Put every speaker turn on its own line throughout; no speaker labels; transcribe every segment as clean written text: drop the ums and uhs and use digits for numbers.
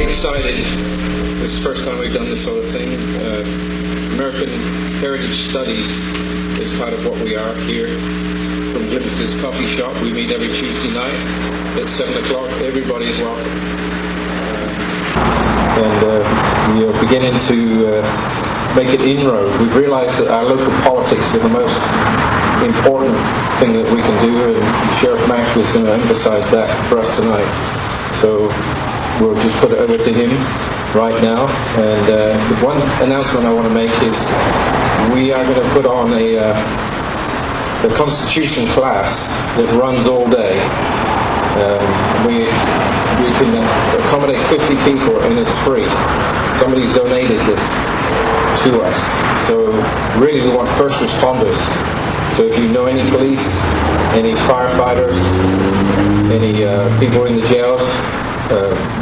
Pretty excited. This is the first time we've done this sort of thing. American Heritage Studies is part of what we are here. From Glimpses Coffee Shop, we meet every Tuesday night at 7 o'clock. Everybody is welcome. And we are beginning to make an inroad. We've realized that our local politics are the most important thing that we can do, and Sheriff Mack is going to emphasize that for us tonight. So we'll just put it over to him right now. And the one announcement I want to make is we are going to put on a Constitution class that runs all day. We can accommodate 50 people and it's free. Somebody's donated this to us. So really we want first responders. So if you know any police, any firefighters, any people in the jails,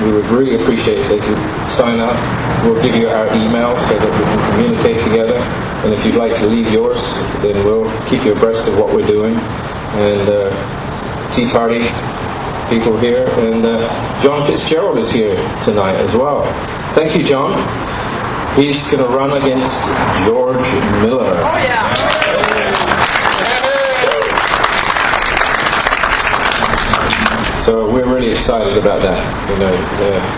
we would really appreciate it if they could sign up. We'll give you our email so that we can communicate together. And if you'd like to leave yours, then we'll keep you abreast of what we're doing. And Tea Party people here. And John Fitzgerald is here tonight as well. Thank you, John. He's going to run against George Miller.
Oh, yeah.
So we're really excited about that. You know,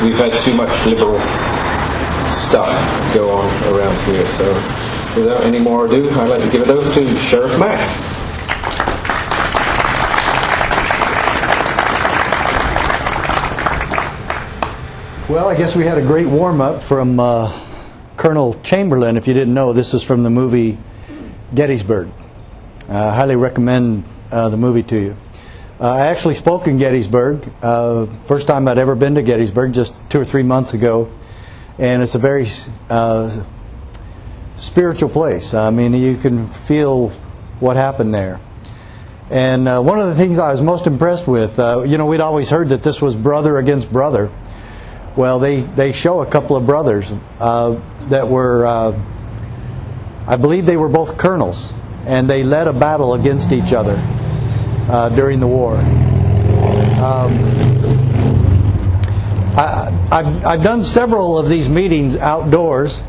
we've had too much liberal stuff go on around here. So without any more ado, I'd like to give it over to Sheriff Mack.
Well, I guess we had a great warm-up from Colonel Chamberlain. If you didn't know, this is from the movie Gettysburg. I highly recommend the movie to you. I actually spoke in Gettysburg, first time I'd ever been to Gettysburg, just 2 or 3 months ago, and it's a very spiritual place. I mean, you can feel what happened there. And one of the things I was most impressed with, you know, we'd always heard that this was brother against brother. Well, they show a couple of brothers that were, I believe they were both colonels, and they led a battle against each other during the war. I've done several of these meetings outdoors,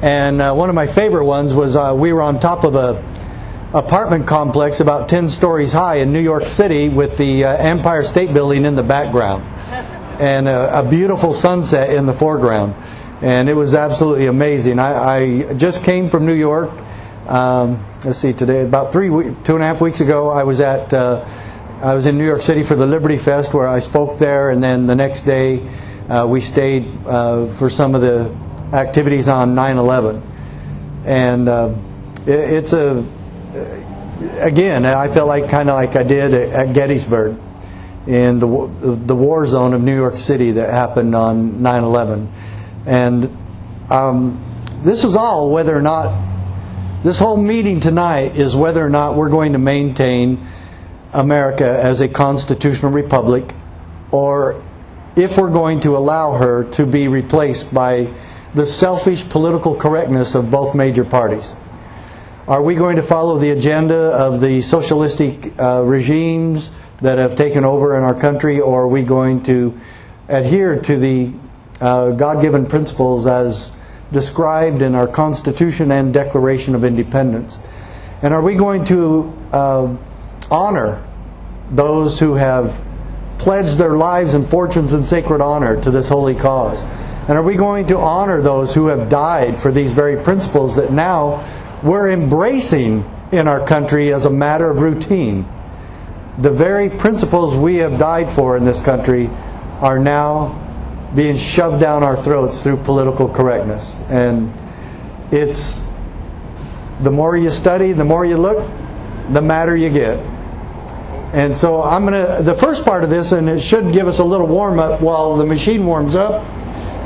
and one of my favorite ones was we were on top of a apartment complex about 10 stories high in New York City with the Empire State Building in the background and a beautiful sunset in the foreground, and it was absolutely amazing. I just came from New York. Let's see, today about 2.5 weeks ago, I was in New York City for the Liberty Fest, where I spoke there, and then the next day we stayed for some of the activities on 9/11. And it's again, I felt like kind of like I did at Gettysburg, in the war zone of New York City that happened on 9/11. And this is all whether or not. This whole meeting tonight is whether or not we're going to maintain America as a constitutional republic, or if we're going to allow her to be replaced by the selfish political correctness of both major parties. Are we going to follow the agenda of the socialistic regimes that have taken over in our country, or are we going to adhere to the God-given principles as described in our Constitution and Declaration of Independence? And are we going to honor those who have pledged their lives and fortunes in sacred honor to this holy cause? And are we going to honor those who have died for these very principles that now we're embracing in our country as a matter of routine? The very principles we have died for in this country are now being shoved down our throats through political correctness. And it's, the more you study, the more you look, the madder you get. And so the first part of this, and it should give us a little warm up while the machine warms up,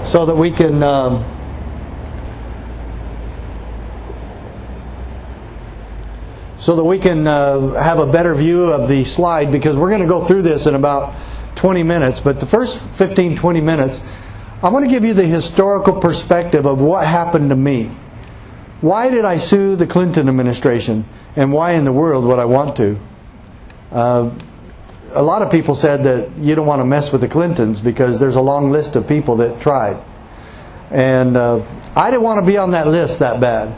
so that we can have a better view of the slide, because we're going to go through this in about 20 minutes, but the first 15-20 minutes I want to give you the historical perspective of what happened to me. Why did I sue the Clinton administration, and why in the world would I want to? a lot of people said that you don't want to mess with the Clintons because there's a long list of people that tried. And I didn't want to be on that list that bad.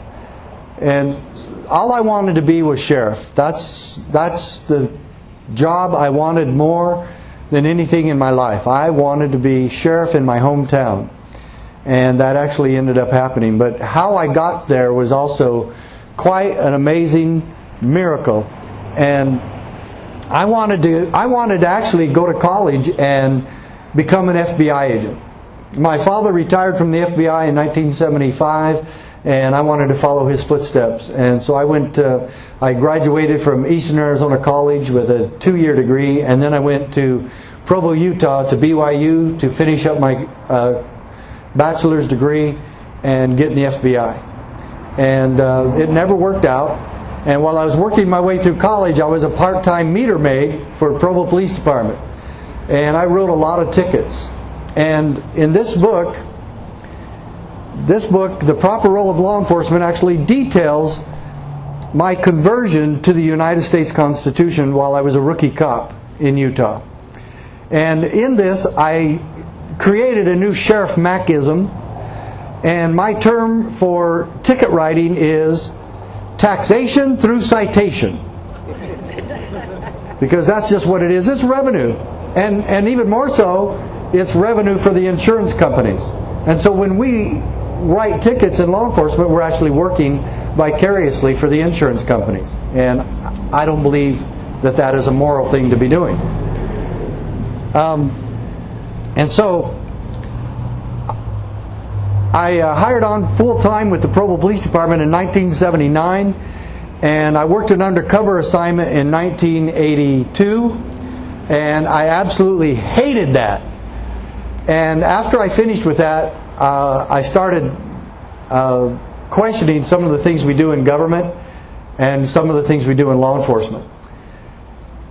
And all I wanted to be was sheriff. That's the job I wanted more than anything in my life. I wanted to be sheriff in my hometown. And that actually ended up happening. But how I got there was also quite an amazing miracle. And I wanted to actually go to college and become an FBI agent. My father retired from the FBI in 1975, and I wanted to follow his footsteps. And so I graduated from Eastern Arizona College with a 2-year degree, and then I went to Provo, Utah to BYU to finish up my bachelor's degree and get in the FBI. And it never worked out. And while I was working my way through college, I was a part-time meter maid for Provo Police Department. And I wrote a lot of tickets. And in this book, The Proper Role of Law Enforcement, actually details my conversion to the United States Constitution while I was a rookie cop in Utah. And in this, I created a new Sheriff Mackism, and my term for ticket writing is taxation through citation. Because that's just what it is. It's revenue. And even more so, it's revenue for the insurance companies. And so when we write tickets in law enforcement, we're actually working vicariously for the insurance companies. And I don't believe that that is a moral thing to be doing. And so I hired on full-time with the Provo Police Department in 1979, and I worked an undercover assignment in 1982, and I absolutely hated that. And after I finished with that, I started questioning some of the things we do in government and some of the things we do in law enforcement.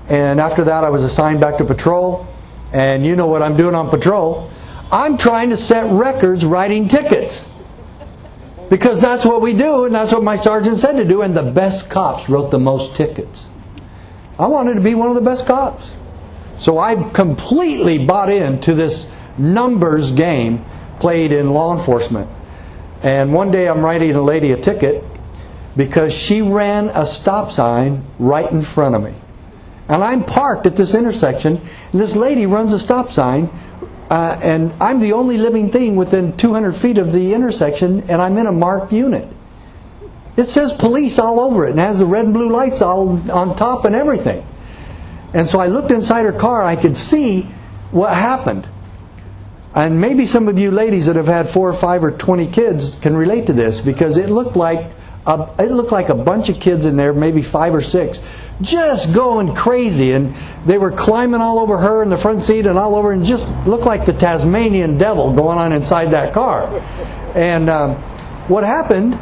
And after that, I was assigned back to patrol, and you know what I'm doing on patrol. I'm trying to set records writing tickets. Because that's what we do, and that's what my sergeant said to do, and the best cops wrote the most tickets. I wanted to be one of the best cops. So I completely bought into this numbers game played in law enforcement. And one day I'm writing a lady a ticket because she ran a stop sign right in front of me. And I'm parked at this intersection, and this lady runs a stop sign, and I'm the only living thing within 200 feet of the intersection, and I'm in a marked unit. It says police all over it, and has the red and blue lights all on top and everything. And so I looked inside her car, I could see what happened. And maybe some of you ladies that have had 4 or 5 or 20 kids can relate to this, because it looked like a bunch of kids in there, maybe 5 or 6, just going crazy, and they were climbing all over her in the front seat and all over, and just looked like the Tasmanian devil going on inside that car. And what happened,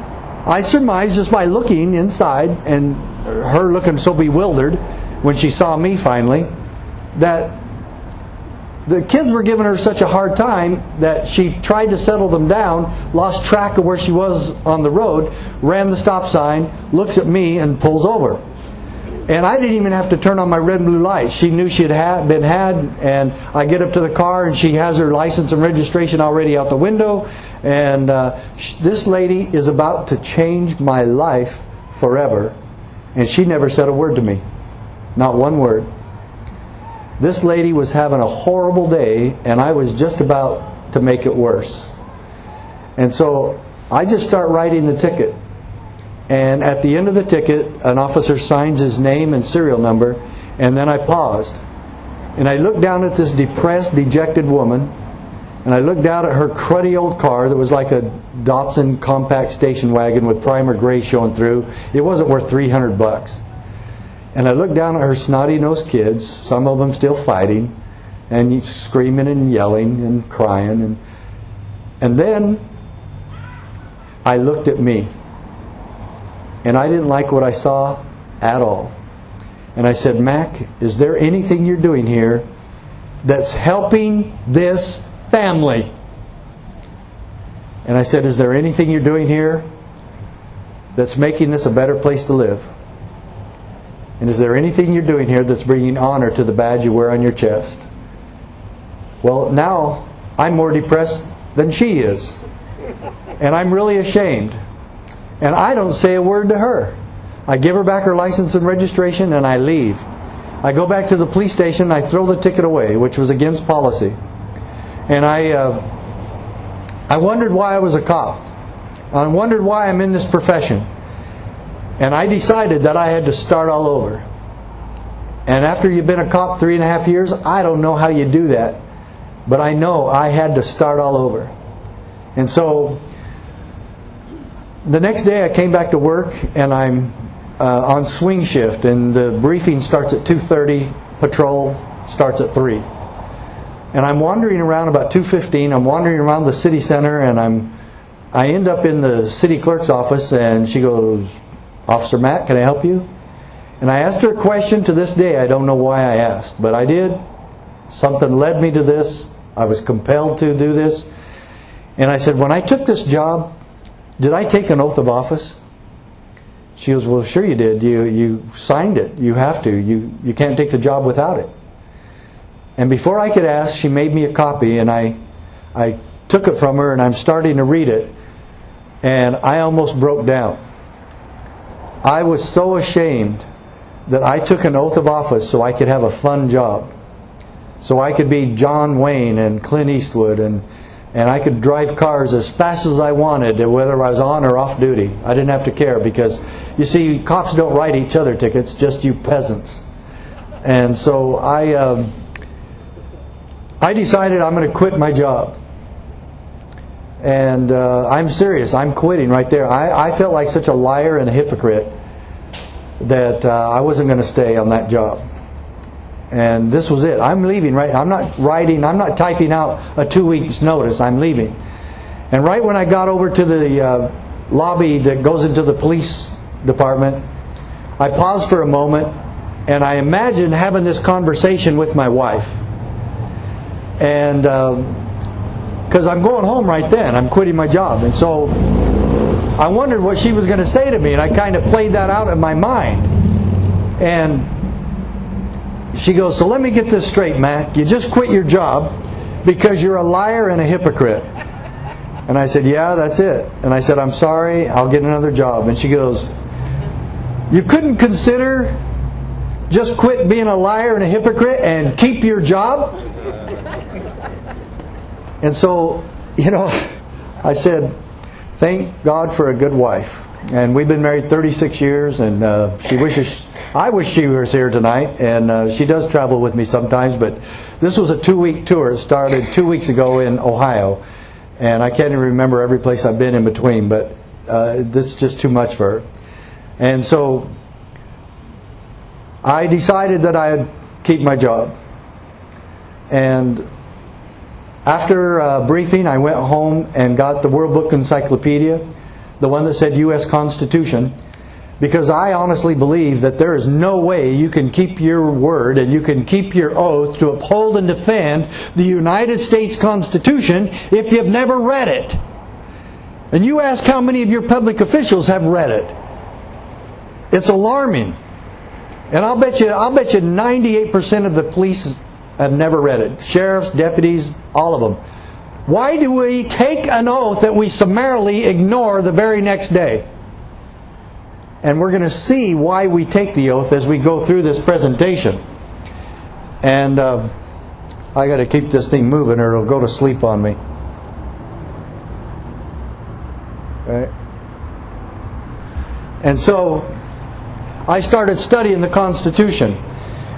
I surmised just by looking inside and her looking so bewildered when she saw me finally, that the kids were giving her such a hard time that she tried to settle them down, lost track of where she was on the road, ran the stop sign, looks at me, and pulls over. And I didn't even have to turn on my red and blue lights. She knew she had been had, and I get up to the car, and she has her license and registration already out the window. And this lady is about to change my life forever. And she never said a word to me. Not one word. This lady was having a horrible day, and I was just about to make it worse. And so I just start writing the ticket. And at the end of the ticket, an officer signs his name and serial number, and then I paused. And I looked down at this depressed, dejected woman, and I looked down at her cruddy old car that was like a Datsun compact station wagon with primer gray showing through. It wasn't worth $300. And I looked down at her snotty-nosed kids, some of them still fighting, and screaming and yelling and crying. And then I looked at me. And I didn't like what I saw at all. And I said, Mac, is there anything you're doing here that's helping this family? And I said, is there anything you're doing here that's making this a better place to live? And is there anything you're doing here that's bringing honor to the badge you wear on your chest? Well, now I'm more depressed than she is. And I'm really ashamed. And I don't say a word to her. I give her back her license and registration and I leave. I go back to the police station and I throw the ticket away, which was against policy. And I wondered why I was a cop. I wondered why I'm in this profession. And I decided that I had to start all over. And after you've been a cop 3.5 years, I don't know how you do that. But I know I had to start all over. And so the next day I came back to work and I'm on swing shift. And the briefing starts at 2:30, patrol starts at 3. And I'm wandering around about 2:15. I'm wandering around the city center and I end up in the city clerk's office and she goes, "Officer Mack, can I help you?" And I asked her a question. To this day I don't know why I asked, but I did. Something led me to this. I was compelled to do this. And I said, "When I took this job, did I take an oath of office?" She goes, "Well, sure you did. You signed it. You have to. You can't take the job without it." And before I could ask, she made me a copy, and I took it from her, and I'm starting to read it, and I almost broke down. I was so ashamed that I took an oath of office so I could have a fun job. So I could be John Wayne and Clint Eastwood, and I could drive cars as fast as I wanted, whether I was on or off duty. I didn't have to care because, you see, cops don't write each other tickets, just you peasants. And so I decided I'm going to quit my job. And I'm serious. I'm quitting right there. I felt like such a liar and a hypocrite that I wasn't going to stay on that job. And this was it. I'm leaving right. I'm not writing. I'm not typing out a 2 weeks notice. I'm leaving. And right when I got over to the lobby that goes into the police department, I paused for a moment and I imagined having this conversation with my wife. And because I'm going home right then. I'm quitting my job. And so I wondered what she was going to say to me. And I kind of played that out in my mind. And she goes, "So let me get this straight, Matt. You just quit your job because you're a liar and a hypocrite." And I said, "Yeah, that's it." And I said, "I'm sorry. I'll get another job." And she goes, "You couldn't consider just quit being a liar and a hypocrite and keep your job?" And so, I said, thank God for a good wife. And we've been married 36 years, and I wish she was here tonight. And she does travel with me sometimes, but this was a 2-week tour. It started 2 weeks ago in Ohio. And I can't even remember every place I've been in between, but this is just too much for her. And so I decided that I'd keep my job. And after a briefing, I went home and got the World Book Encyclopedia, the one that said U.S. Constitution, because I honestly believe that there is no way you can keep your word and you can keep your oath to uphold and defend the United States Constitution if you've never read it. And you ask how many of your public officials have read it. It's alarming. And I'll bet you 98% of the police have never read it. Sheriffs, deputies, all of them. Why do we take an oath that we summarily ignore the very next day? And we're going to see why we take the oath as we go through this presentation. And I got to keep this thing moving or it'll go to sleep on me. Okay. And so I started studying the Constitution.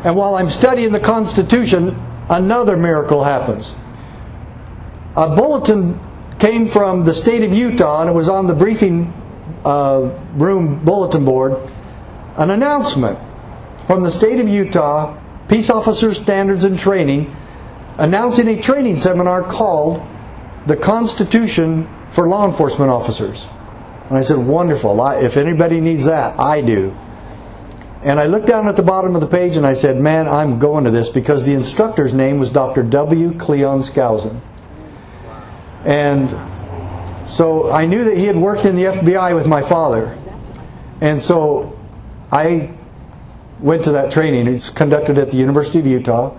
And while I'm studying the Constitution, another miracle happens. A bulletin came from the state of Utah, and it was on the briefing room bulletin board, an announcement from the state of Utah, Peace Officer Standards and Training, announcing a training seminar called The Constitution for Law Enforcement Officers. And I said, wonderful. If anybody needs that, I do. And I looked down at the bottom of the page and I said, man, I'm going to this, because the instructor's name was Dr. W. Cleon Skousen. And so I knew that he had worked in the FBI with my father. And so I went to that training. It's conducted at the University of Utah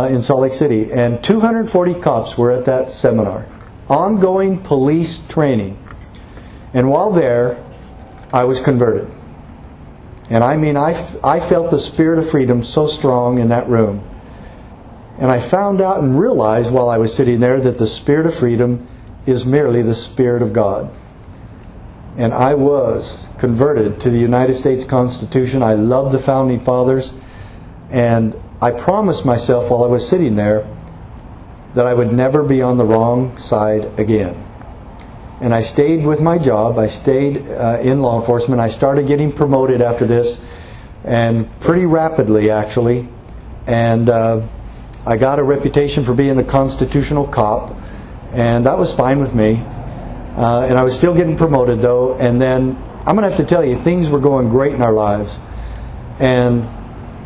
in Salt Lake City. And 240 cops were at that seminar. Ongoing police training. And while there, I was converted. And I mean, I felt the spirit of freedom so strong in that room. And I found out and realized while I was sitting there that the spirit of freedom is merely the Spirit of God. And I was converted to the United States Constitution. I love the Founding Fathers. And I promised myself while I was sitting there that I would never be on the wrong side again. And I stayed with my job. I stayed in law enforcement. I started getting promoted after this, and pretty rapidly actually. And I got a reputation for being a constitutional cop, and that was fine with me. And I was still getting promoted though. And then I'm going to have to tell you, things were going great in our lives. And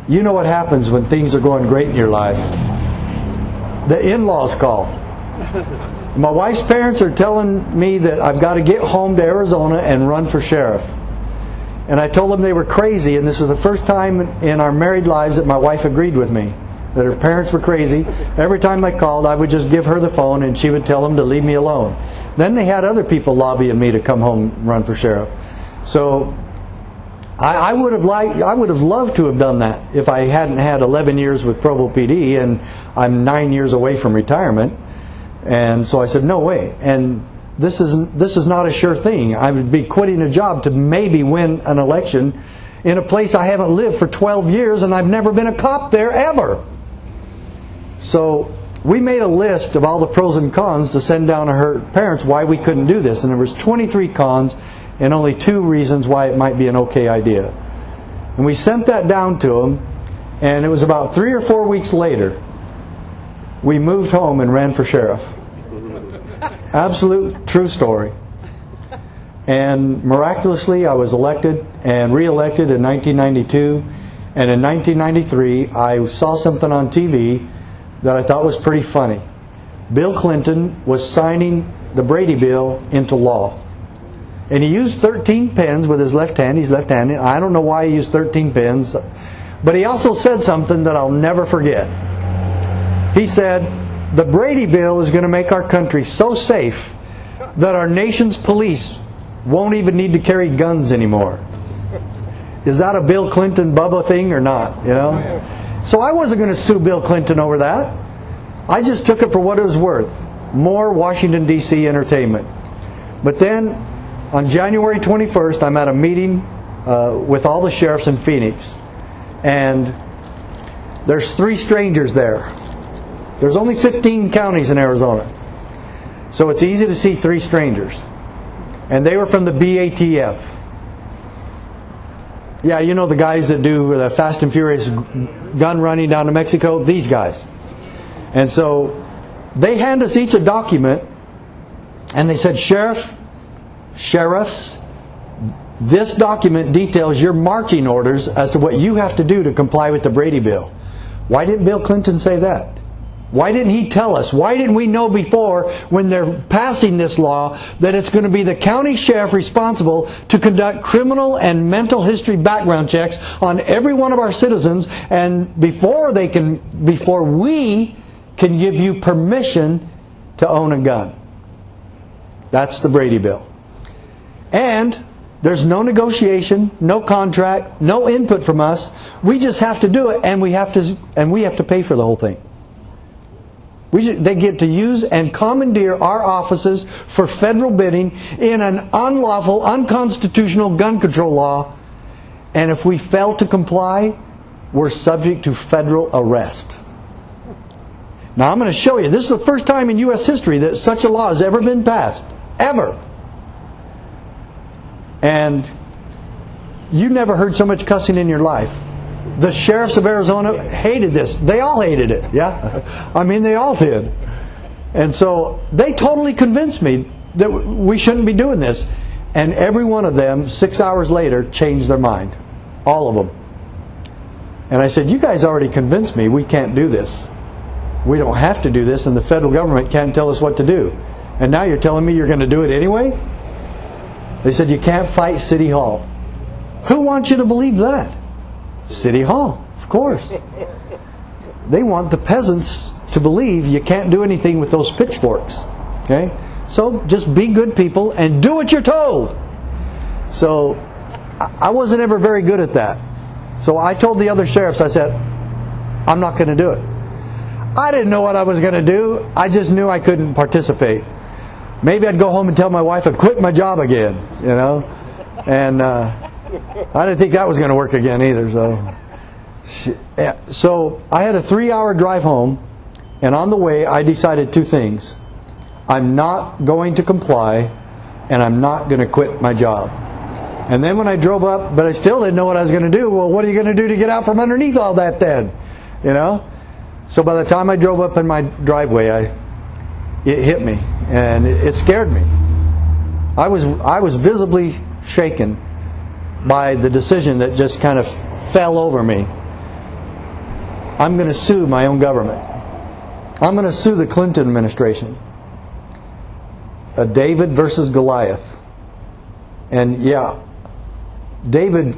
you know what happens when things are going great in your life. The in-laws call. My wife's parents are telling me that I've got to get home to Arizona and run for sheriff. And I told them they were crazy, and this is the first time in our married lives that my wife agreed with me, that her parents were crazy. Every time they called, I would just give her the phone and she would tell them to leave me alone. Then they had other people lobbying me to come home and run for sheriff. So I would have loved to have done that if I hadn't had 11 years with Provo PD, and I'm 9 years away from retirement. And so I said, no way. And this is not a sure thing. I would be quitting a job to maybe win an election in a place I haven't lived for 12 years, and I've never been a cop there ever. So we made a list of all the pros and cons to send down to her parents why we couldn't do this. And there was 23 cons and only 2 reasons why it might be an okay idea. And we sent that down to them, and it was about 3 or 4 weeks later we moved home and ran for sheriff. Absolute true story. And miraculously I was elected and re-elected in 1992. And in 1993 I saw something on TV that I thought was pretty funny. Bill Clinton was signing the Brady Bill into law. And he used 13 pens with his left hand. He's left-handed. I don't know why he used 13 pens. But he also said something that I'll never forget. He said, the Brady Bill is going to make our country so safe that our nation's police won't even need to carry guns anymore. Is that a Bill Clinton Bubba thing or not? You know? So I wasn't going to sue Bill Clinton over that. I just took it for what it was worth. More Washington, D.C. entertainment. But then on January 21st, I'm at a meeting with all the sheriffs in Phoenix. And there's 3 strangers there. There's only 15 counties in Arizona. So it's easy to see 3 strangers. And they were from the BATF. Yeah, you know the guys that do the Fast and Furious gun running down to Mexico? These guys. And so they hand us each a document, and they said, sheriffs, this document details your marching orders as to what you have to do to comply with the Brady Bill. Why didn't Bill Clinton say that? Why didn't he tell us? Why didn't we know before, when they're passing this law, that it's going to be the county sheriff responsible to conduct criminal and mental history background checks on every one of our citizens, and before we can give you permission to own a gun? That's the Brady Bill. And there's no negotiation, no contract, no input from us. We just have to do it, and we have to pay for the whole thing. They get to use and commandeer our offices for federal bidding in an unlawful, unconstitutional gun control law. And if we fail to comply, we're subject to federal arrest. Now I'm going to show you. This is the first time in U.S. history that such a law has ever been passed. Ever. And you never heard so much cussing in your life. The sheriffs of Arizona hated this. They all hated it. Yeah, I mean, they all did. And so they totally convinced me that we shouldn't be doing this. And every one of them, 6 hours later, changed their mind. All of them. And I said, you guys already convinced me we can't do this. We don't have to do this, and the federal government can't tell us what to do. And now you're telling me you're going to do it anyway? They said, you can't fight City Hall. Who wants you to believe that? City Hall, of course. They want the peasants to believe you can't do anything with those pitchforks. Okay? So just be good people and do what you're told. So I wasn't ever very good at that. So I told the other sheriffs, I said, I'm not going to do it. I didn't know what I was going to do. I just knew I couldn't participate. Maybe I'd go home and tell my wife I'd quit my job again, you know. And I didn't think that was going to work again either. So I had a 3-hour drive home, and on the way I decided two things. I'm not going to comply, and I'm not going to quit my job. And then when I drove up, but I still didn't know what I was going to do. Well, what are you going to do to get out from underneath all that then? You know? So by the time I drove up in my driveway, it hit me, and it scared me. I was visibly shaken by the decision that just kind of fell over me. I'm going to sue my own government. I'm going to sue the Clinton administration. A David versus Goliath. And yeah, David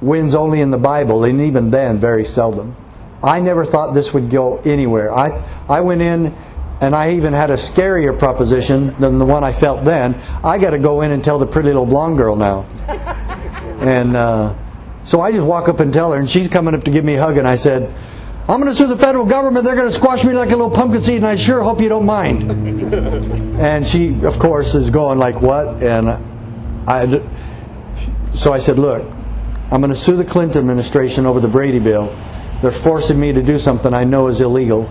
wins only in the Bible, and even then very seldom. I never thought this would go anywhere. I went in, and I even had a scarier proposition than the one I felt then. I got to go in and tell the pretty little blonde girl now. And so I just walk up and tell her, and she's coming up to give me a hug, and I said, I'm going to sue the federal government. They're going to squash me like a little pumpkin seed, and I sure hope you don't mind. And she, of course, is going like, what? And so I said, look, I'm going to sue the Clinton administration over the Brady bill. They're forcing me to do something I know is illegal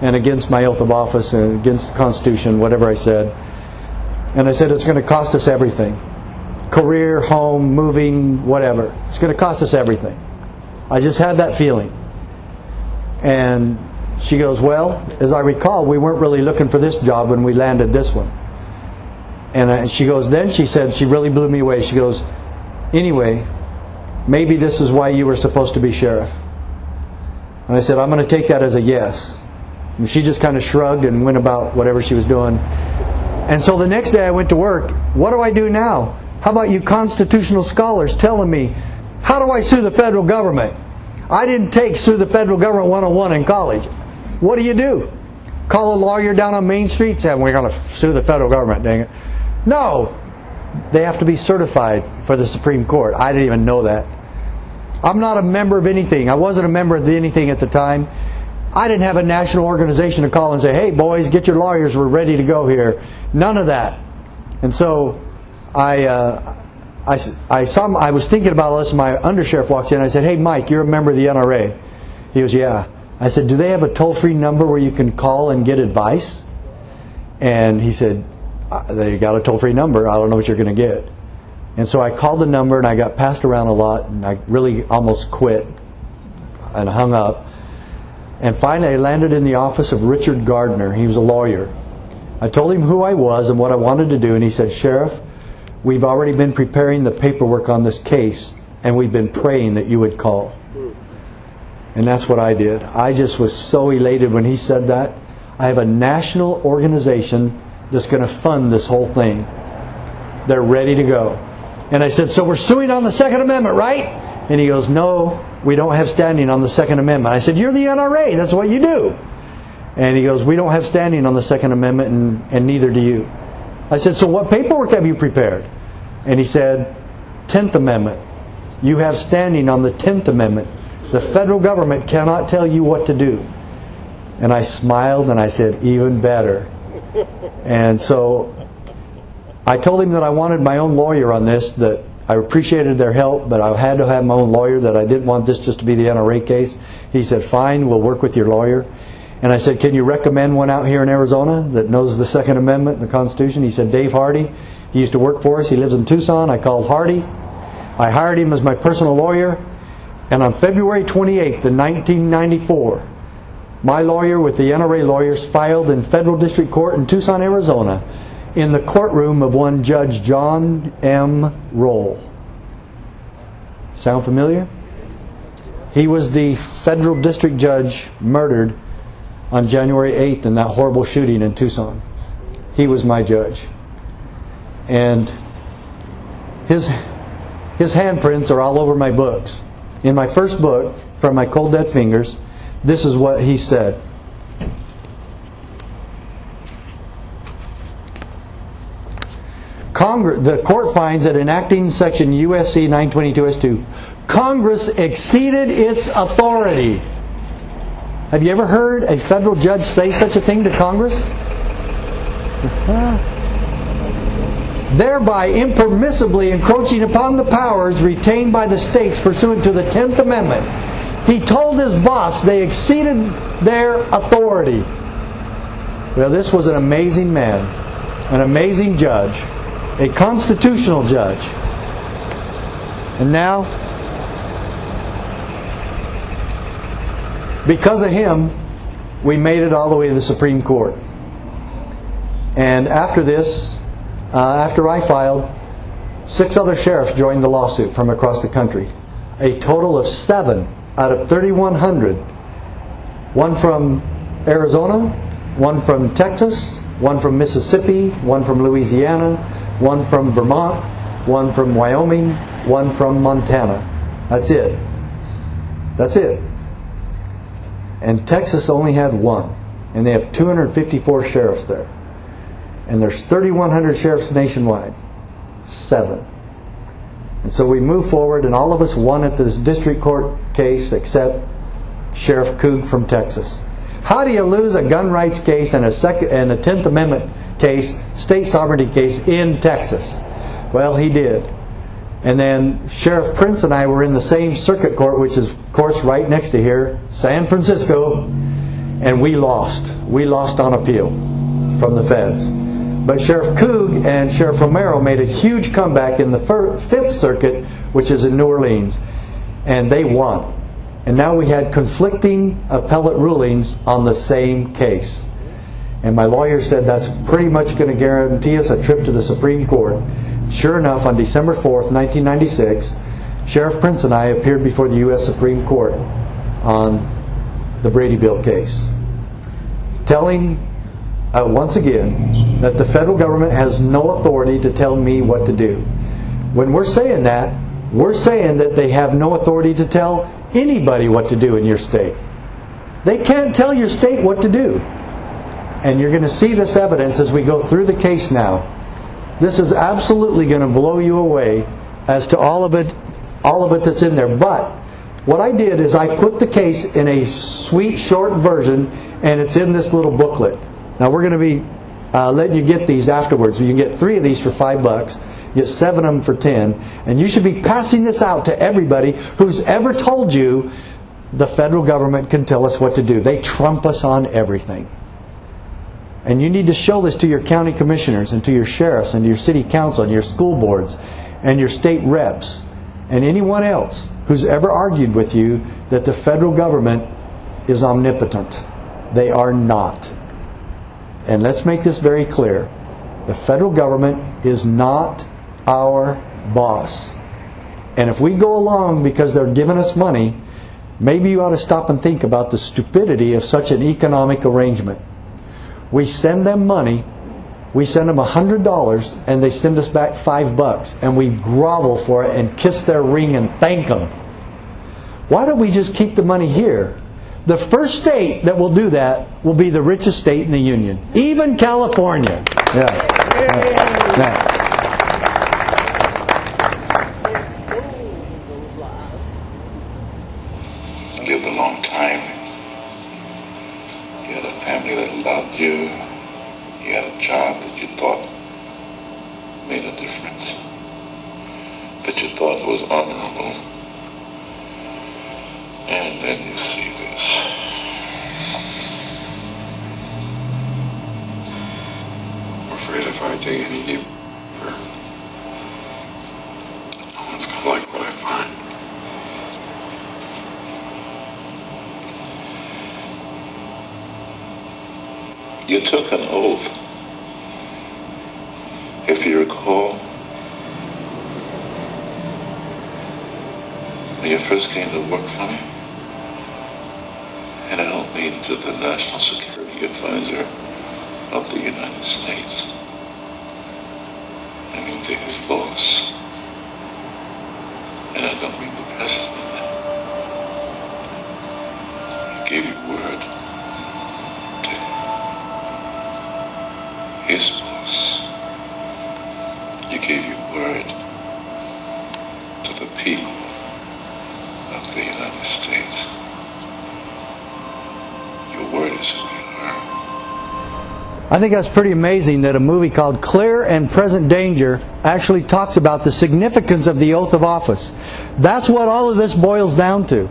and against my oath of office and against the Constitution, whatever I said. And I said, it's going to cost us everything. Career, home, moving, whatever. It's going to cost us everything. I just had that feeling. And she goes, well, as I recall, we weren't really looking for this job when we landed this one. And she goes, then she said, she really blew me away. She goes, anyway, maybe this is why you were supposed to be sheriff. And I said, I'm going to take that as a yes. And she just kind of shrugged and went about whatever she was doing. And so the next day I went to work. What do I do now? How about you constitutional scholars telling me, how do I sue the federal government? I didn't take Sue the Federal Government 101 in college. What do? Call a lawyer down on Main Street saying, we're going to sue the federal government, dang it. No. They have to be certified for the Supreme Court. I didn't even know that. I'm not a member of anything. I wasn't a member of anything at the time. I didn't have a national organization to call and say, hey boys, get your lawyers, we're ready to go here. None of that. And so I was thinking about this, and my undersheriff walks in. I said, hey Mike, you're a member of the NRA. He goes, yeah. I said, do they have a toll-free number where you can call and get advice? And he said, they got a toll-free number. I don't know what you're going to get. And so I called the number, and I got passed around a lot, and I really almost quit and hung up. And finally I landed in the office of Richard Gardner. He was a lawyer. I told him who I was and what I wanted to do, and he said, Sheriff, we've already been preparing the paperwork on this case, and we've been praying that you would call. And that's what I did. I just was so elated when he said that. I have a national organization that's going to fund this whole thing. They're ready to go. And I said, so we're suing on the Second Amendment, right? And he goes, no, we don't have standing on the Second Amendment. I said, you're the NRA, that's what you do. And he goes, we don't have standing on the Second Amendment, and neither do you. I said, so what paperwork have you prepared? And he said, 10th Amendment. You have standing on the 10th Amendment. The federal government cannot tell you what to do. And I smiled and I said, even better. And so I told him that I wanted my own lawyer on this, that I appreciated their help, but I had to have my own lawyer, that I didn't want this just to be the NRA case. He said, fine, we'll work with your lawyer. And I said, can you recommend one out here in Arizona that knows the Second Amendment and the Constitution? He said, Dave Hardy. He used to work for us. He lives in Tucson. I called Hardy. I hired him as my personal lawyer. And on February 28th, 1994, my lawyer with the NRA lawyers filed in federal district court in Tucson, Arizona, in the courtroom of one Judge John M. Roll. Sound familiar? He was the federal district judge murdered on January 8th in that horrible shooting in Tucson. He was my judge. And his handprints are all over my books. in my first book, From My Cold Dead Fingers, this is what he said. The court finds that enacting section USC 922S2, Congress exceeded its authority. Have you ever heard a federal judge say such a thing to Congress? Thereby impermissibly encroaching upon the powers retained by the states pursuant to the 10th Amendment. He told his boss they exceeded their authority. Well, this was an amazing man, an amazing judge, a constitutional judge. And now, because of him, we made it all the way to the Supreme Court. And after this, after I filed, 6 other sheriffs joined the lawsuit from across the country. A total of 7 out of 3,100. One from Arizona, one from Texas, one from Mississippi, one from Louisiana, one from Vermont, one from Wyoming, one from Montana. That's it. That's it. And Texas only had 1. And they have 254 sheriffs there. And there's 3,100 sheriffs nationwide. 7. And so we moved forward, and all of us won at this district court case except Sheriff Coog from Texas. How do you lose a gun rights case and a 10th Amendment case, state sovereignty case in Texas? Well, he did. And then Sheriff Prince and I were in the same circuit court, which is, of course, right next to here, San Francisco, and we lost. We lost on appeal from the feds. But Sheriff Coog and Sheriff Romero made a huge comeback in the 5th Circuit, which is in New Orleans, and they won. And now we had conflicting appellate rulings on the same case. And my lawyer said that's pretty much going to guarantee us a trip to the Supreme Court. Sure enough, on December 4th, 1996, Sheriff Prince and I appeared before the U.S. Supreme Court on the Brady Bill case, telling once again that the federal government has no authority to tell me what to do. When we're saying that, we're saying that they have no authority to tell anybody what to do in your state. They can't tell your state what to do. And you're going to see this evidence as we go through the case now. This is absolutely going to blow you away as to all of it that's in there. But what I did is I put the case in a sweet short version, and it's in this little booklet. Now we're going to be letting you get these afterwards. You can get 3 of these for $5. You get 7 of them for 10. And you should be passing this out to everybody who's ever told you the federal government can tell us what to do. They trump us on everything. And you need to show this to your county commissioners and to your sheriffs and to your city council and your school boards and your state reps and anyone else who's ever argued with you that the federal government is omnipotent. They are not. And let's make this very clear. The federal government is not our boss. And if we go along because they're giving us money, maybe you ought to stop and think about the stupidity of such an economic arrangement. We send them money, we send them $100, and they send us back $5, and we grovel for it and kiss their ring and thank them. Why don't we just keep the money here? The first state that will do that will be the richest state in the Union, even California. Yeah.
Lived a long time. You had a family that loved you. You had a job that you thought made a difference, that you thought was honorable. And then you see this. I'm afraid if I dig any deeper, no one's going to like what I find. You took an oath, if you recall, when you first came to work for me, and I don't mean to the National Security Advisor of the United States. I mean to his boss. And I don't mean the president. people of the United States. Your word is who you are.
I think that's pretty amazing that a movie called Clear and Present Danger actually talks about the significance of the oath of office. That's what all of this boils down to.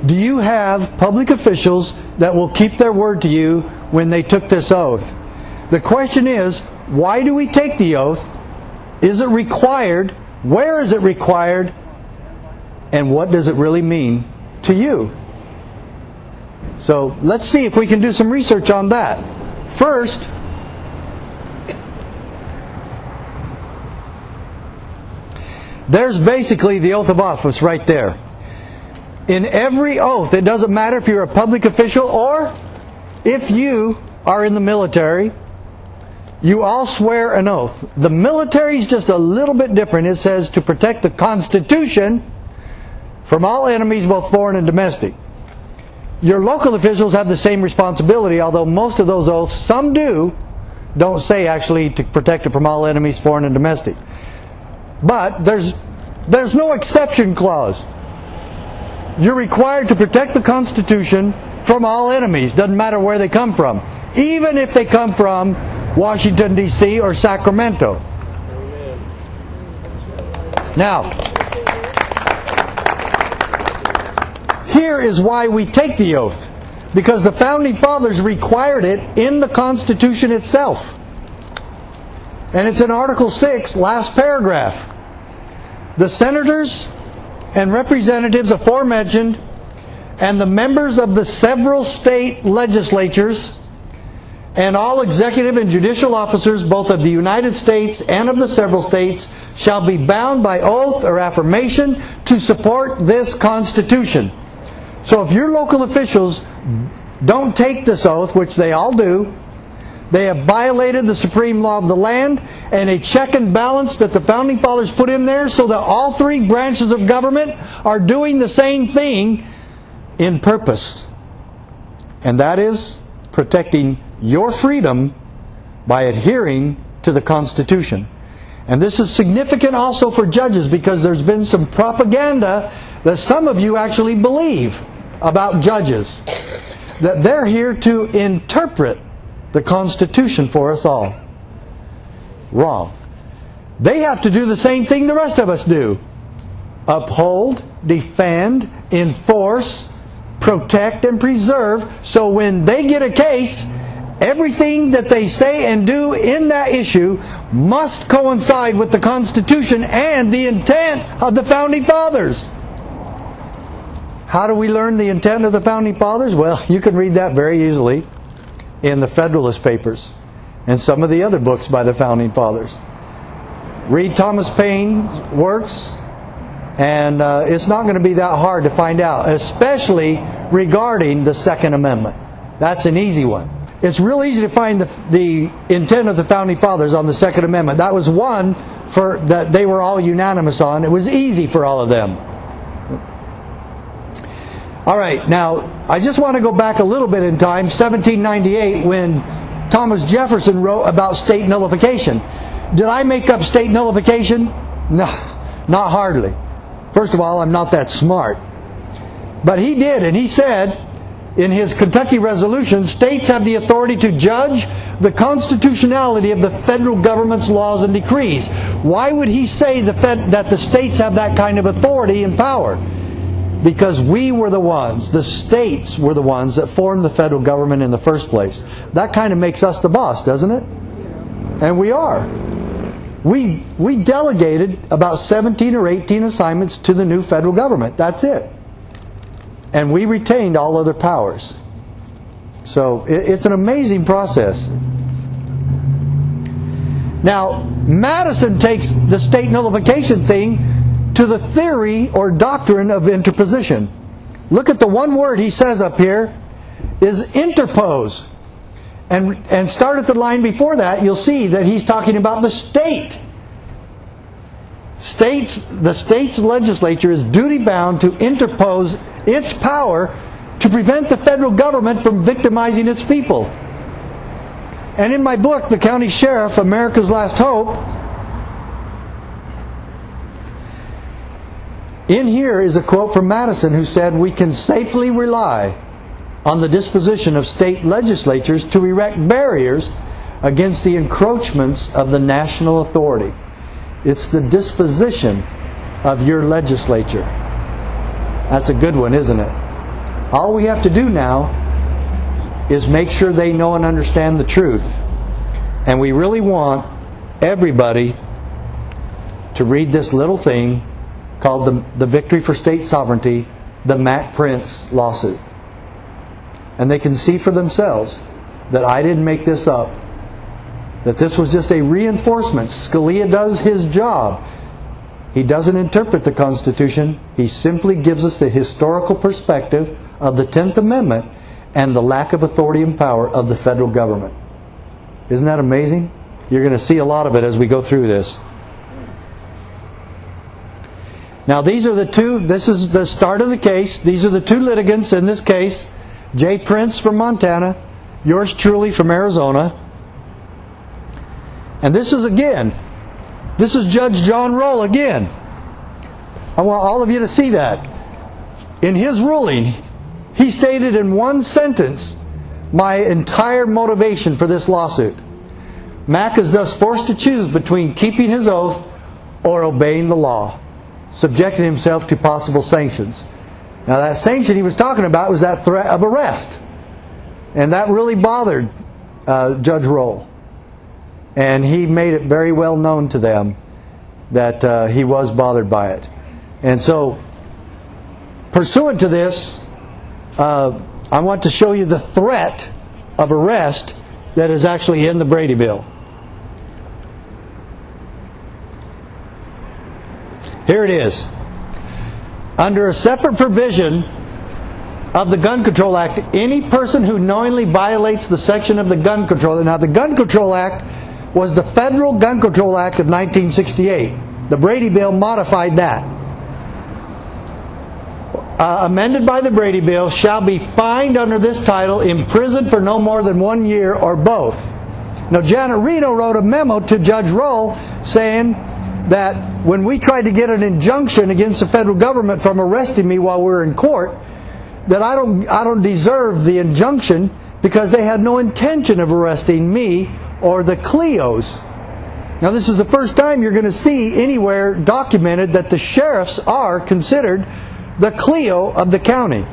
Do you have public officials that will keep their word to you when they took this oath? The question is, why do we take the oath? Is it required? Where is it required? And what does it really mean to you? So let's see if we can do some research on that. First, there's basically the oath of office right there. In every oath, it doesn't matter if you're a public official or if you are in the military, you all swear an oath. The military is just a little bit different. It says to protect the Constitution from all enemies, both foreign and domestic. Your local officials have the same responsibility, although most of those oaths, some do, don't say actually to protect it from all enemies, foreign and domestic. But there's no exception clause. You're required to protect the Constitution from all enemies. Doesn't matter where they come from. Even if they come from Washington, D.C. or Sacramento. Now, here is why we take the oath. Because the Founding Fathers required it in the Constitution itself. And it's in Article 6, last paragraph. The senators and representatives aforementioned and the members of the several state legislatures and all executive and judicial officers both of the United States and of the several states shall be bound by oath or affirmation to support this Constitution. So if your local officials don't take this oath, which they all do, they have violated the supreme law of the land and a check and balance that the Founding Fathers put in there so that all three branches of government are doing the same thing in purpose. And that is protecting your freedom by adhering to the Constitution. And this is significant also for judges because there's been some propaganda that some of you actually believe about judges. That they're here to interpret the Constitution for us all. Wrong. They have to do the same thing the rest of us do. Uphold, defend, enforce, protect, and preserve. So when they get a case, everything that they say and do in that issue must coincide with the Constitution and the intent of the Founding Fathers. How do we learn the intent of the Founding Fathers? Well, you can read that very easily in the Federalist Papers and some of the other books by the Founding Fathers. Read Thomas Paine's works, and it's not going to be that hard to find out, especially regarding the Second Amendment. That's an easy one. It's real easy to find the intent of the Founding Fathers on the Second Amendment. That was one that they were all unanimous on. It was easy for all of them. All right, now, I just want to go back a little bit in time, 1798, when Thomas Jefferson wrote about state nullification. Did I make up state nullification? No, not hardly. First of all, I'm not that smart. But he did, and he said in his Kentucky Resolution, states have the authority to judge the constitutionality of the federal government's laws and decrees. Why would he say that the states have that kind of authority and power? Because we were the ones, the states were the ones that formed the federal government in the first place. That kind of makes us the boss, doesn't it? And we are. We delegated about 17 or 18 assignments to the new federal government. That's it. And we retained all other powers. So it's an amazing process. Now, Madison takes the state nullification thing to the theory or doctrine of interposition. Look at the one word he says up here is interpose. And start at the line before that, you'll see that he's talking about the state. The state's legislature is duty-bound to interpose its power to prevent the federal government from victimizing its people. And in my book, The County Sheriff, America's Last Hope, In here is a quote from Madison, who said, "We can safely rely on the disposition of state legislatures to erect barriers against the encroachments of the national authority." It's the disposition of your legislature. That's a good one, isn't it? All we have to do now is make sure they know and understand the truth. And we really want everybody to read this little thing called the Victory for State Sovereignty, the Mack Prince lawsuit. And they can see for themselves that I didn't make this up, that this was just a reinforcement. Scalia does his job. He doesn't interpret the Constitution. He simply gives us the historical perspective of the 10th Amendment and the lack of authority and power of the federal government. Isn't that amazing? You're going to see a lot of it as we go through this. Now these are the two, this is the start of the case. These are the two litigants in this case. Jay Prince from Montana, yours truly from Arizona. And this is Judge John Roll again. I want all of you to see that. In his ruling, he stated in one sentence my entire motivation for this lawsuit. Mack is thus forced to choose between keeping his oath or obeying the law, subjecting himself to possible sanctions. Now that sanction he was talking about was that threat of arrest. And that really bothered Judge Roll. And he made it very well known to them that he was bothered by it. And so, pursuant to this, I want to show you the threat of arrest that is actually in the Brady Bill. Here it is. Under a separate provision of the Gun Control Act, any person who knowingly violates the section of the Gun Control... Now, the Gun Control Act was the Federal Gun Control Act of 1968. The Brady Bill modified that. Amended by the Brady Bill, shall be fined under this title, imprisoned for no more than 1 year, or both. Now, Janet Reno wrote a memo to Judge Roll saying that when we tried to get an injunction against the federal government from arresting me while we were in court, that I don't deserve the injunction because they had no intention of arresting me or the Cleos. Now, this is the first time you're going to see anywhere documented that the sheriffs are considered the Cleo of the county,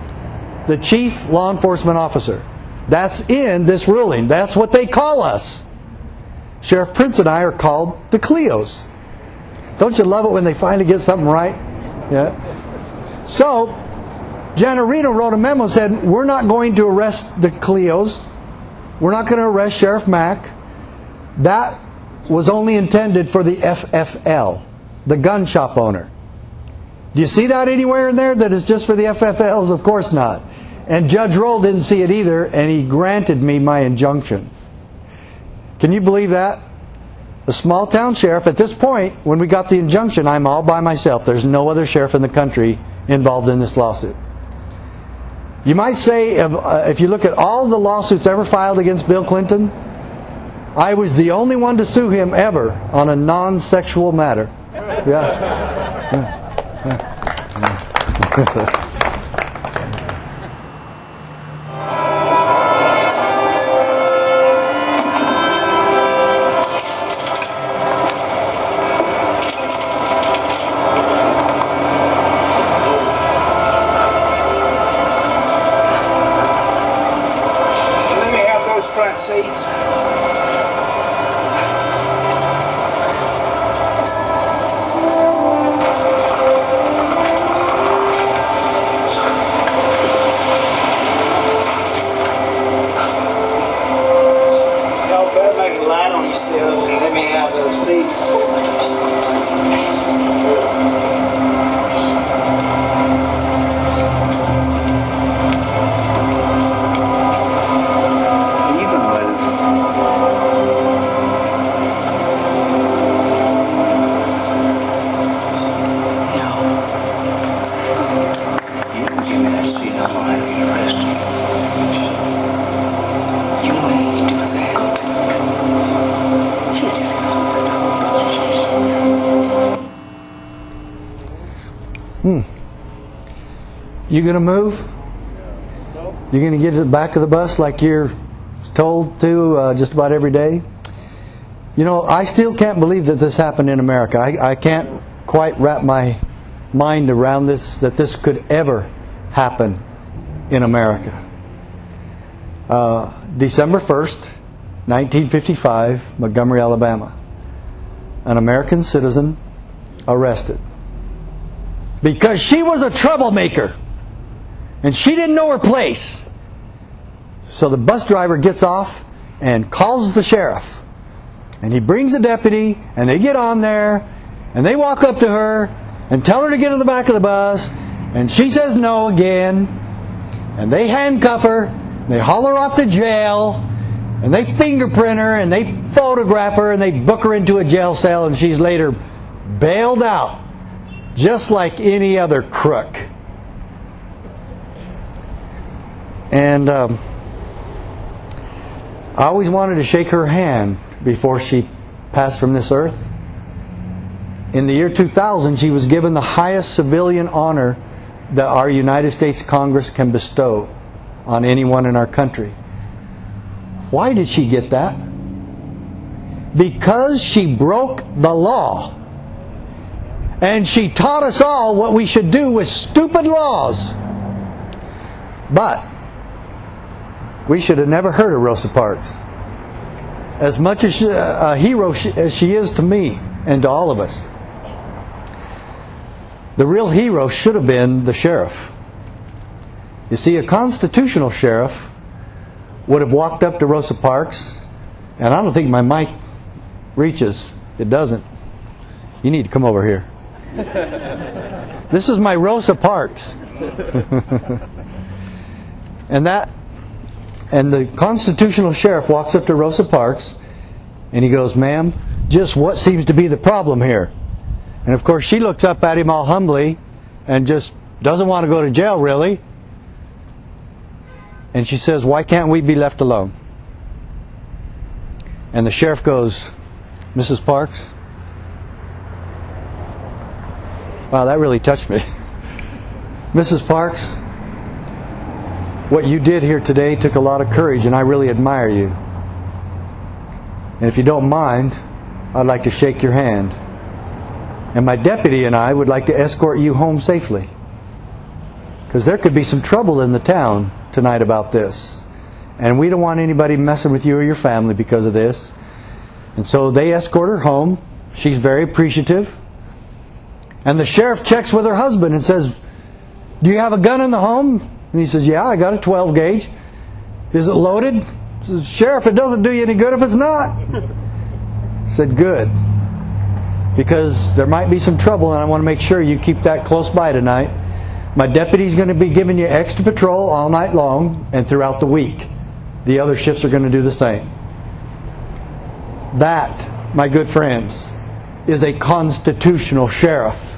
the chief law enforcement officer. That's in this ruling. That's what they call us. Sheriff Prince and I are called the Cleos. Don't you love it when they finally get something right? Yeah. So, Janet Reno wrote a memo and said, we're not going to arrest the Cleos. We're not going to arrest Sheriff Mack. That was only intended for the FFL, the gun shop owner. Do you see that anywhere in there that is just for the FFLs? Of course not. And Judge Roll didn't see it either, and he granted me my injunction. Can you believe that? A small town sheriff, at this point, when we got the injunction, I'm all by myself. There's no other sheriff in the country involved in this lawsuit. You might say, if you look at all the lawsuits ever filed against Bill Clinton, I was the only one to sue him ever on a non-sexual matter. Yeah.
Let me have those front seats. Let me have those seats. You can move.
You going to move? You going to get to the back of the bus like you're told to just about every day? You know, I still can't believe that this happened in America. I can't quite wrap my mind around this, that this could ever happen in America. December 1st, 1955, Montgomery, Alabama. An American citizen arrested because she was a troublemaker and she didn't know her place. So the bus driver gets off and calls the sheriff, and he brings a deputy, and they get on there and they walk up to her and tell her to get to the back of the bus, and she says no again, and they handcuff her, they haul her off to jail, and they fingerprint her, and they photograph her, and they book her into a jail cell, and she's later bailed out, just like any other crook. And I always wanted to shake her hand before she passed from this earth. In the year 2000, she was given the highest civilian honor that our United States Congress can bestow on anyone in our country. Why did she get that? Because she broke the law. And she taught us all what we should do with stupid laws. But we should have never heard of Rosa Parks. As much as a hero as she is to me and to all of us, the real hero should have been the sheriff. You see, a constitutional sheriff would have walked up to Rosa Parks, and I don't think my mic reaches. It doesn't. You need to come over here. This is my Rosa Parks. And the constitutional sheriff walks up to Rosa Parks, and he goes, "Ma'am, just what seems to be the problem here?" And of course she looks up at him all humbly and just doesn't want to go to jail, really. And she says, "Why can't we be left alone?" And the sheriff goes, "Mrs. Parks?" Wow, that really touched me. "Mrs. Parks, what you did here today took a lot of courage, and I really admire you. And if you don't mind, I'd like to shake your hand. And my deputy and I would like to escort you home safely. Because there could be some trouble in the town tonight about this. And we don't want anybody messing with you or your family because of this." And so they escort her home. She's very appreciative. And the sheriff checks with her husband and says, "Do you have a gun in the home?" And he says, "Yeah, I got a 12 gauge. Is it loaded?" He says, "Sheriff, it doesn't do you any good if it's not." He said, "Good. Because there might be some trouble, and I want to make sure you keep that close by tonight. My deputy's going to be giving you extra patrol all night long and throughout the week. The other shifts are going to do the same." That, my good friends, is a constitutional sheriff.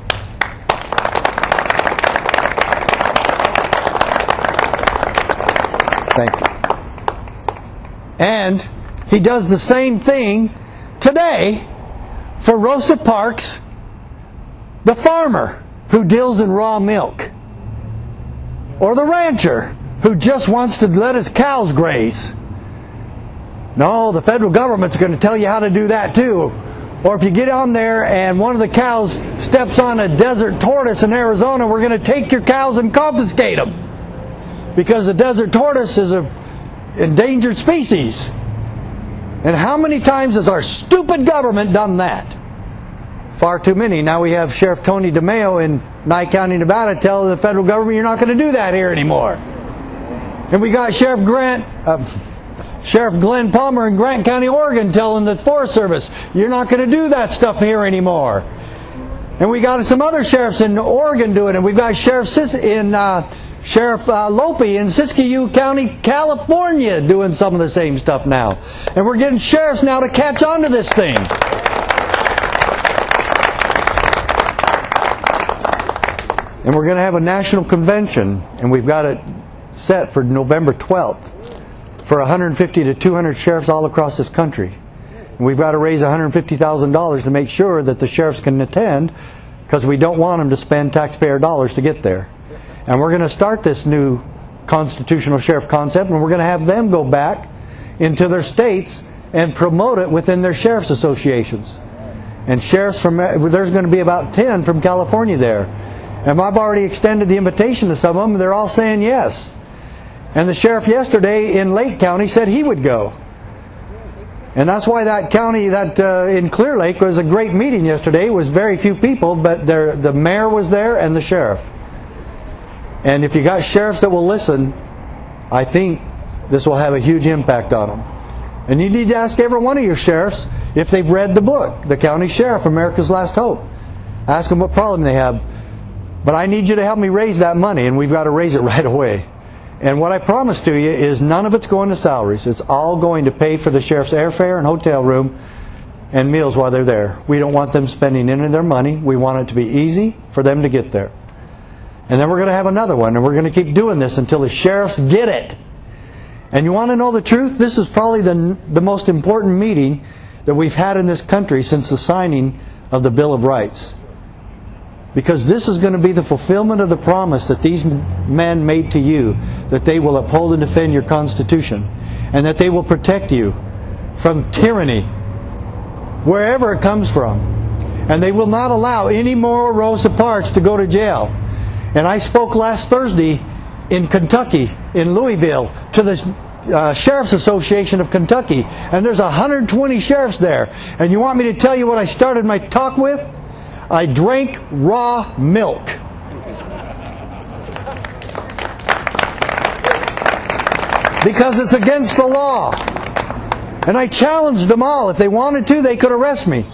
Thank you. And he does the same thing today for Rosa Parks, the farmer who deals in raw milk, or the rancher who just wants to let his cows graze. No, the federal government's going to tell you how to do that too. Or if you get on there and one of the cows steps on a desert tortoise in Arizona, we're going to take your cows and confiscate them. Because the desert tortoise is an endangered species. And how many times has our stupid government done that? Far too many. Now we have Sheriff Tony DeMeo in Nye County, Nevada, telling the federal government, "You're not going to do that here anymore." And we got Sheriff Glenn Palmer in Grant County, Oregon, telling the Forest Service, "You're not going to do that stuff here anymore." And we got some other sheriffs in Oregon doing it. We've got Sheriff Lope in Siskiyou County, California, doing some of the same stuff now. And we're getting sheriffs now to catch on to this thing. And we're going to have a national convention, and we've got it set for November 12th for 150 to 200 sheriffs all across this country. And we've got to raise $150,000 to make sure that the sheriffs can attend because we don't want them to spend taxpayer dollars to get there. And we're going to start this new constitutional sheriff concept, and we're going to have them go back into their states and promote it within their sheriff's associations. And sheriffs from, there's going to be about 10 from California there. And I've already extended the invitation to some of them. They're all saying yes. And the sheriff yesterday in Lake County said he would go. And that's why that county, in Clear Lake, was a great meeting yesterday. It was very few people, but the mayor was there and the sheriff. And if you got sheriffs that will listen, I think this will have a huge impact on them. And you need to ask every one of your sheriffs if they've read the book, The County Sheriff, America's Last Hope. Ask them what problem they have. But I need you to help me raise that money, and we've got to raise it right away. And what I promise to you is none of it's going to salaries. It's all going to pay for the sheriff's airfare and hotel room and meals while they're there. We don't want them spending any of their money. We want it to be easy for them to get there. And then we're going to have another one, and we're going to keep doing this until the sheriffs get it. And you want to know the truth? This is probably the most important meeting that we've had in this country since the signing of the Bill of Rights. Because this is going to be the fulfillment of the promise that these men made to you, that they will uphold and defend your Constitution, and that they will protect you from tyranny, wherever it comes from. And they will not allow any more Rosa Parks to go to jail. And I spoke last Thursday in Kentucky, in Louisville, to the Sheriff's Association of Kentucky. And there's 120 sheriffs there. And you want me to tell you what I started my talk with? I drank raw milk. Because it's against the law. And I challenged them all. If they wanted to, they could arrest me.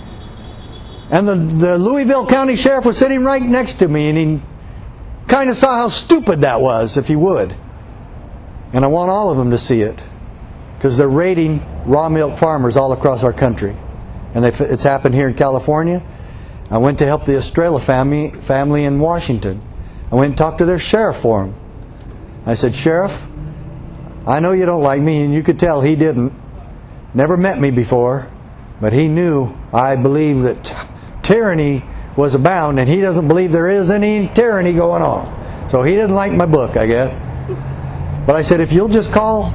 And the Louisville County Sheriff was sitting right next to me, and he kind of saw how stupid that was, if he would. And I want all of them to see it, because they're raiding raw milk farmers all across our country. And it's happened here in California. I went to help the Estrella family in Washington. I went and talked to their sheriff for them. I said, Sheriff, I know you don't like me, and you could tell he didn't. Never met me before, but he knew I believe that tyranny was abound, and he doesn't believe there is any tyranny going on. So he didn't like my book, I guess. But I said, if you'll just call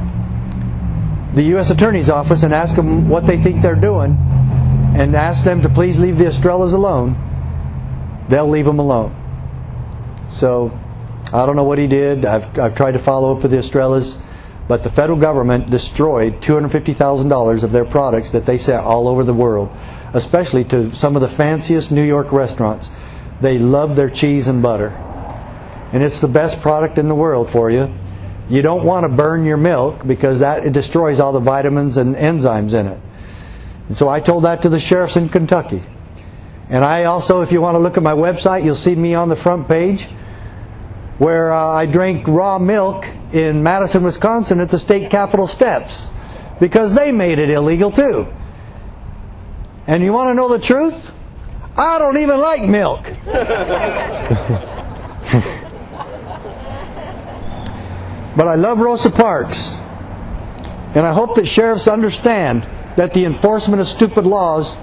the U.S. Attorney's Office and ask them what they think they're doing, and ask them to please leave the Estrellas alone, they'll leave them alone. So I don't know what he did. I've tried to follow up with the Estrellas, but the federal government destroyed $250,000 of their products that they sent all over the world, especially to some of the fanciest New York restaurants. They love their cheese and butter. And it's the best product in the world for you. You don't want to burn your milk, because it destroys all the vitamins and enzymes in it. And so I told that to the sheriffs in Kentucky. And I also, if you want to look at my website, you'll see me on the front page where I drank raw milk in Madison, Wisconsin at the state capitol steps, because they made it illegal too. And you want to know the truth? I don't even like milk. But I love Rosa Parks. And I hope that sheriffs understand that the enforcement of stupid laws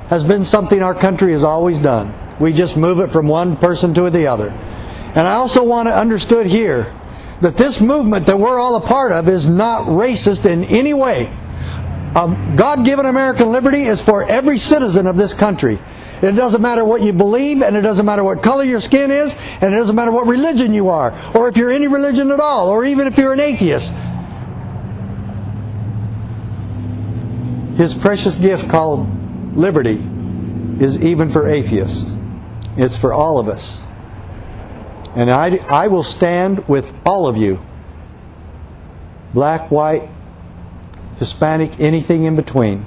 has been something our country has always done. We just move it from one person to the other. And I also want it understood here that this movement that we're all a part of is not racist in any way. God-given American liberty is for every citizen of this country. It doesn't matter what you believe, and it doesn't matter what color your skin is, and it doesn't matter what religion you are, or if you're any religion at all, or even if you're an atheist. His precious gift called liberty is even for atheists. It's for all of us. And I will stand with all of you. Black, white, Hispanic, anything in between.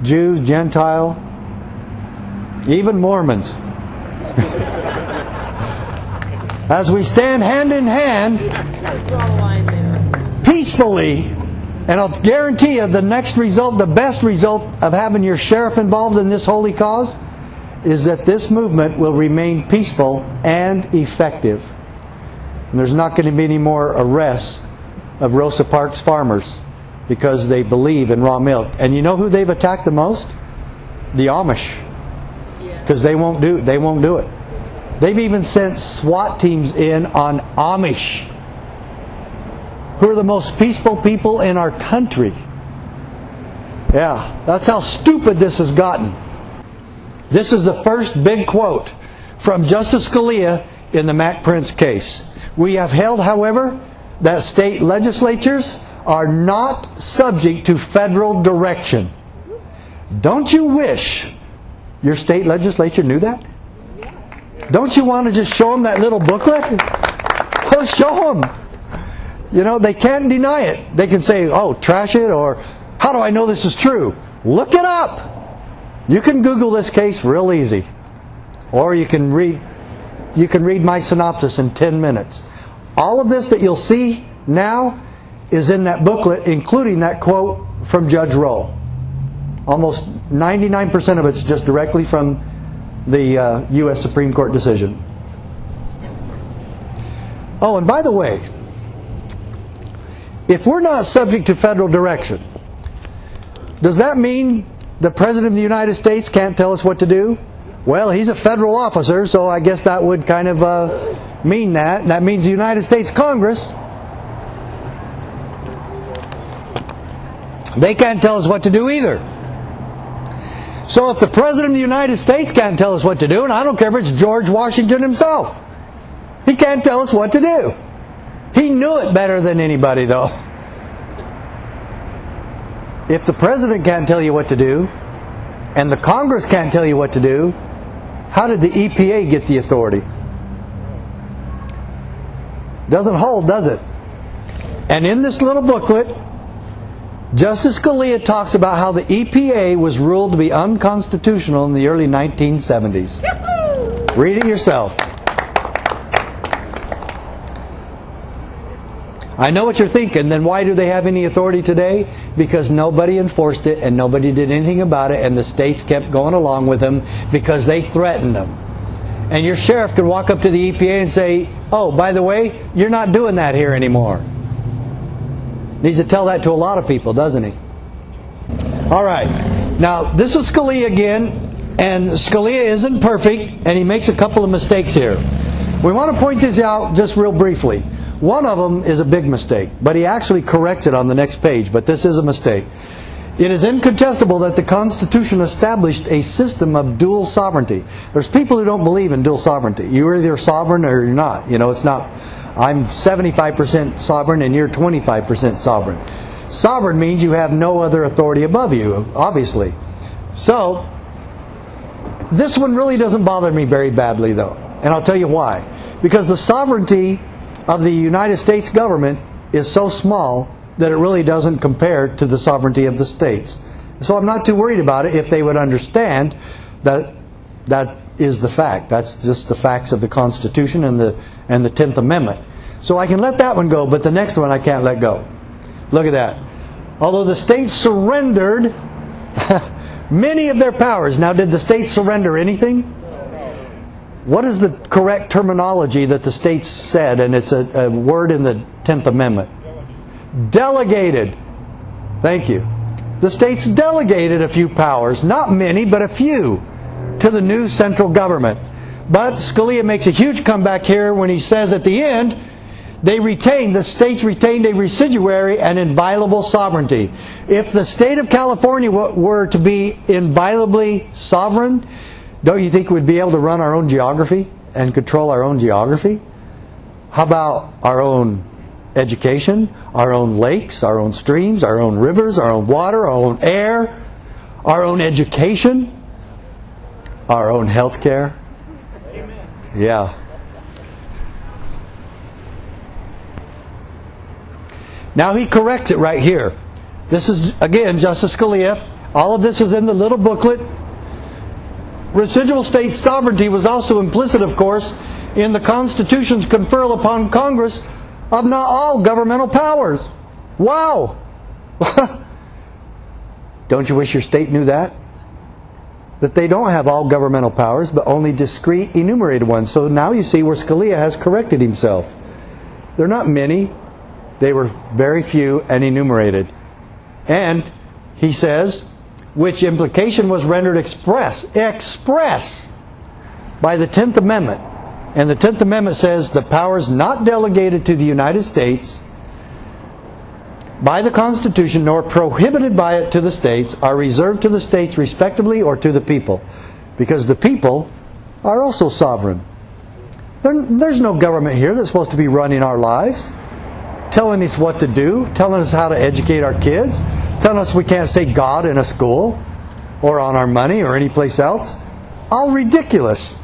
Jews, Gentile, even Mormons. As we stand hand in hand, peacefully. And I'll guarantee you the next result, the best result of having your sheriff involved in this holy cause, is that this movement will remain peaceful and effective. And there's not going to be any more arrests of Rosa Parks farmers because they believe in raw milk. And you know who they've attacked the most? The Amish. because they won't do it. They've even sent SWAT teams in on Amish, who are the most peaceful people in our country. Yeah, that's how stupid this has gotten. This is the first big quote from Justice Scalia in the Mack Prince case. We have held, however, that state legislatures are not subject to federal direction. Don't you wish your state legislature knew that? Don't you want to just show them that little booklet? Well, show them. You know, they can't deny it. They can say, oh, trash it, or how do I know this is true? Look it up. You can Google this case real easy. Or you can read my synopsis in 10 minutes. All of this that you'll see now is in that booklet, including that quote from Judge Roll. Almost 99% of it's just directly from the U.S. Supreme Court decision. Oh, and by the way, if we're not subject to federal direction, does that mean the President of the United States can't tell us what to do? Well, he's a federal officer, so I guess that would kind of mean that. That means the United States Congress, they can't tell us what to do either. So if the President of the United States can't tell us what to do, and I don't care if it's George Washington himself, he can't tell us what to do. He knew it better than anybody, though. If the President can't tell you what to do, and the Congress can't tell you what to do, how did the EPA get the authority? Doesn't hold, does it? And in this little booklet, Justice Scalia talks about how the EPA was ruled to be unconstitutional in the early 1970s. Read it yourself. I know what you're thinking. Then why do they have any authority today? Because nobody enforced it and nobody did anything about it, and the states kept going along with them because they threatened them. And your sheriff could walk up to the EPA and say, oh, by the way, you're not doing that here anymore. Needs to tell that to a lot of people, doesn't he? All right. Now, this is Scalia again, and Scalia isn't perfect, and he makes a couple of mistakes here. We want to point this out just real briefly. One of them is a big mistake, but he actually corrects it on the next page, but this is a mistake. It is incontestable that the Constitution established a system of dual sovereignty. There's people who don't believe in dual sovereignty. You're either sovereign or you're not. You know, it's not, I'm 75% sovereign and you're 25% sovereign. Sovereign means you have no other authority above you, obviously. So, this one really doesn't bother me very badly, though. And I'll tell you why. Because the sovereignty of the United States government is so small that it really doesn't compare to the sovereignty of the states. So I'm not too worried about it if they would understand that that is the fact. That's just the facts of the Constitution and the 10th Amendment. So I can let that one go, but the next one I can't let go. Look at that. Although the states surrendered many of their powers. Now, did the states surrender anything? What is the correct terminology that the states said? And it's a word in the 10th Amendment. Delegated. Thank you. The states delegated a few powers, not many, but a few, to the new central government. But Scalia makes a huge comeback here when he says at the end, the states retained a residuary and inviolable sovereignty. If the state of California were to be inviolably sovereign, don't you think we'd be able to run our own geography and control our own geography? How about our own education, our own lakes, our own streams, our own rivers, our own water, our own air, our own education, our own health care? Amen. Yeah. Now he corrects it right here. This is, again, Justice Scalia. All of this is in the little booklet. Residual state sovereignty was also implicit, of course, in the Constitution's conferral upon Congress of not all governmental powers. Wow! Don't you wish your state knew that? That they don't have all governmental powers, but only discrete, enumerated ones. So now you see where Scalia has corrected himself. They're not many. They were very few and enumerated. And he says, which implication was rendered express. Express! by the 10th Amendment. And the 10th Amendment says the powers not delegated to the United States by the Constitution nor prohibited by it to the states are reserved to the states respectively or to the people. Because the people are also sovereign. There's no government here that's supposed to be running our lives, telling us what to do, telling us how to educate our kids, telling us we can't say God in a school or on our money or any place else. All ridiculous.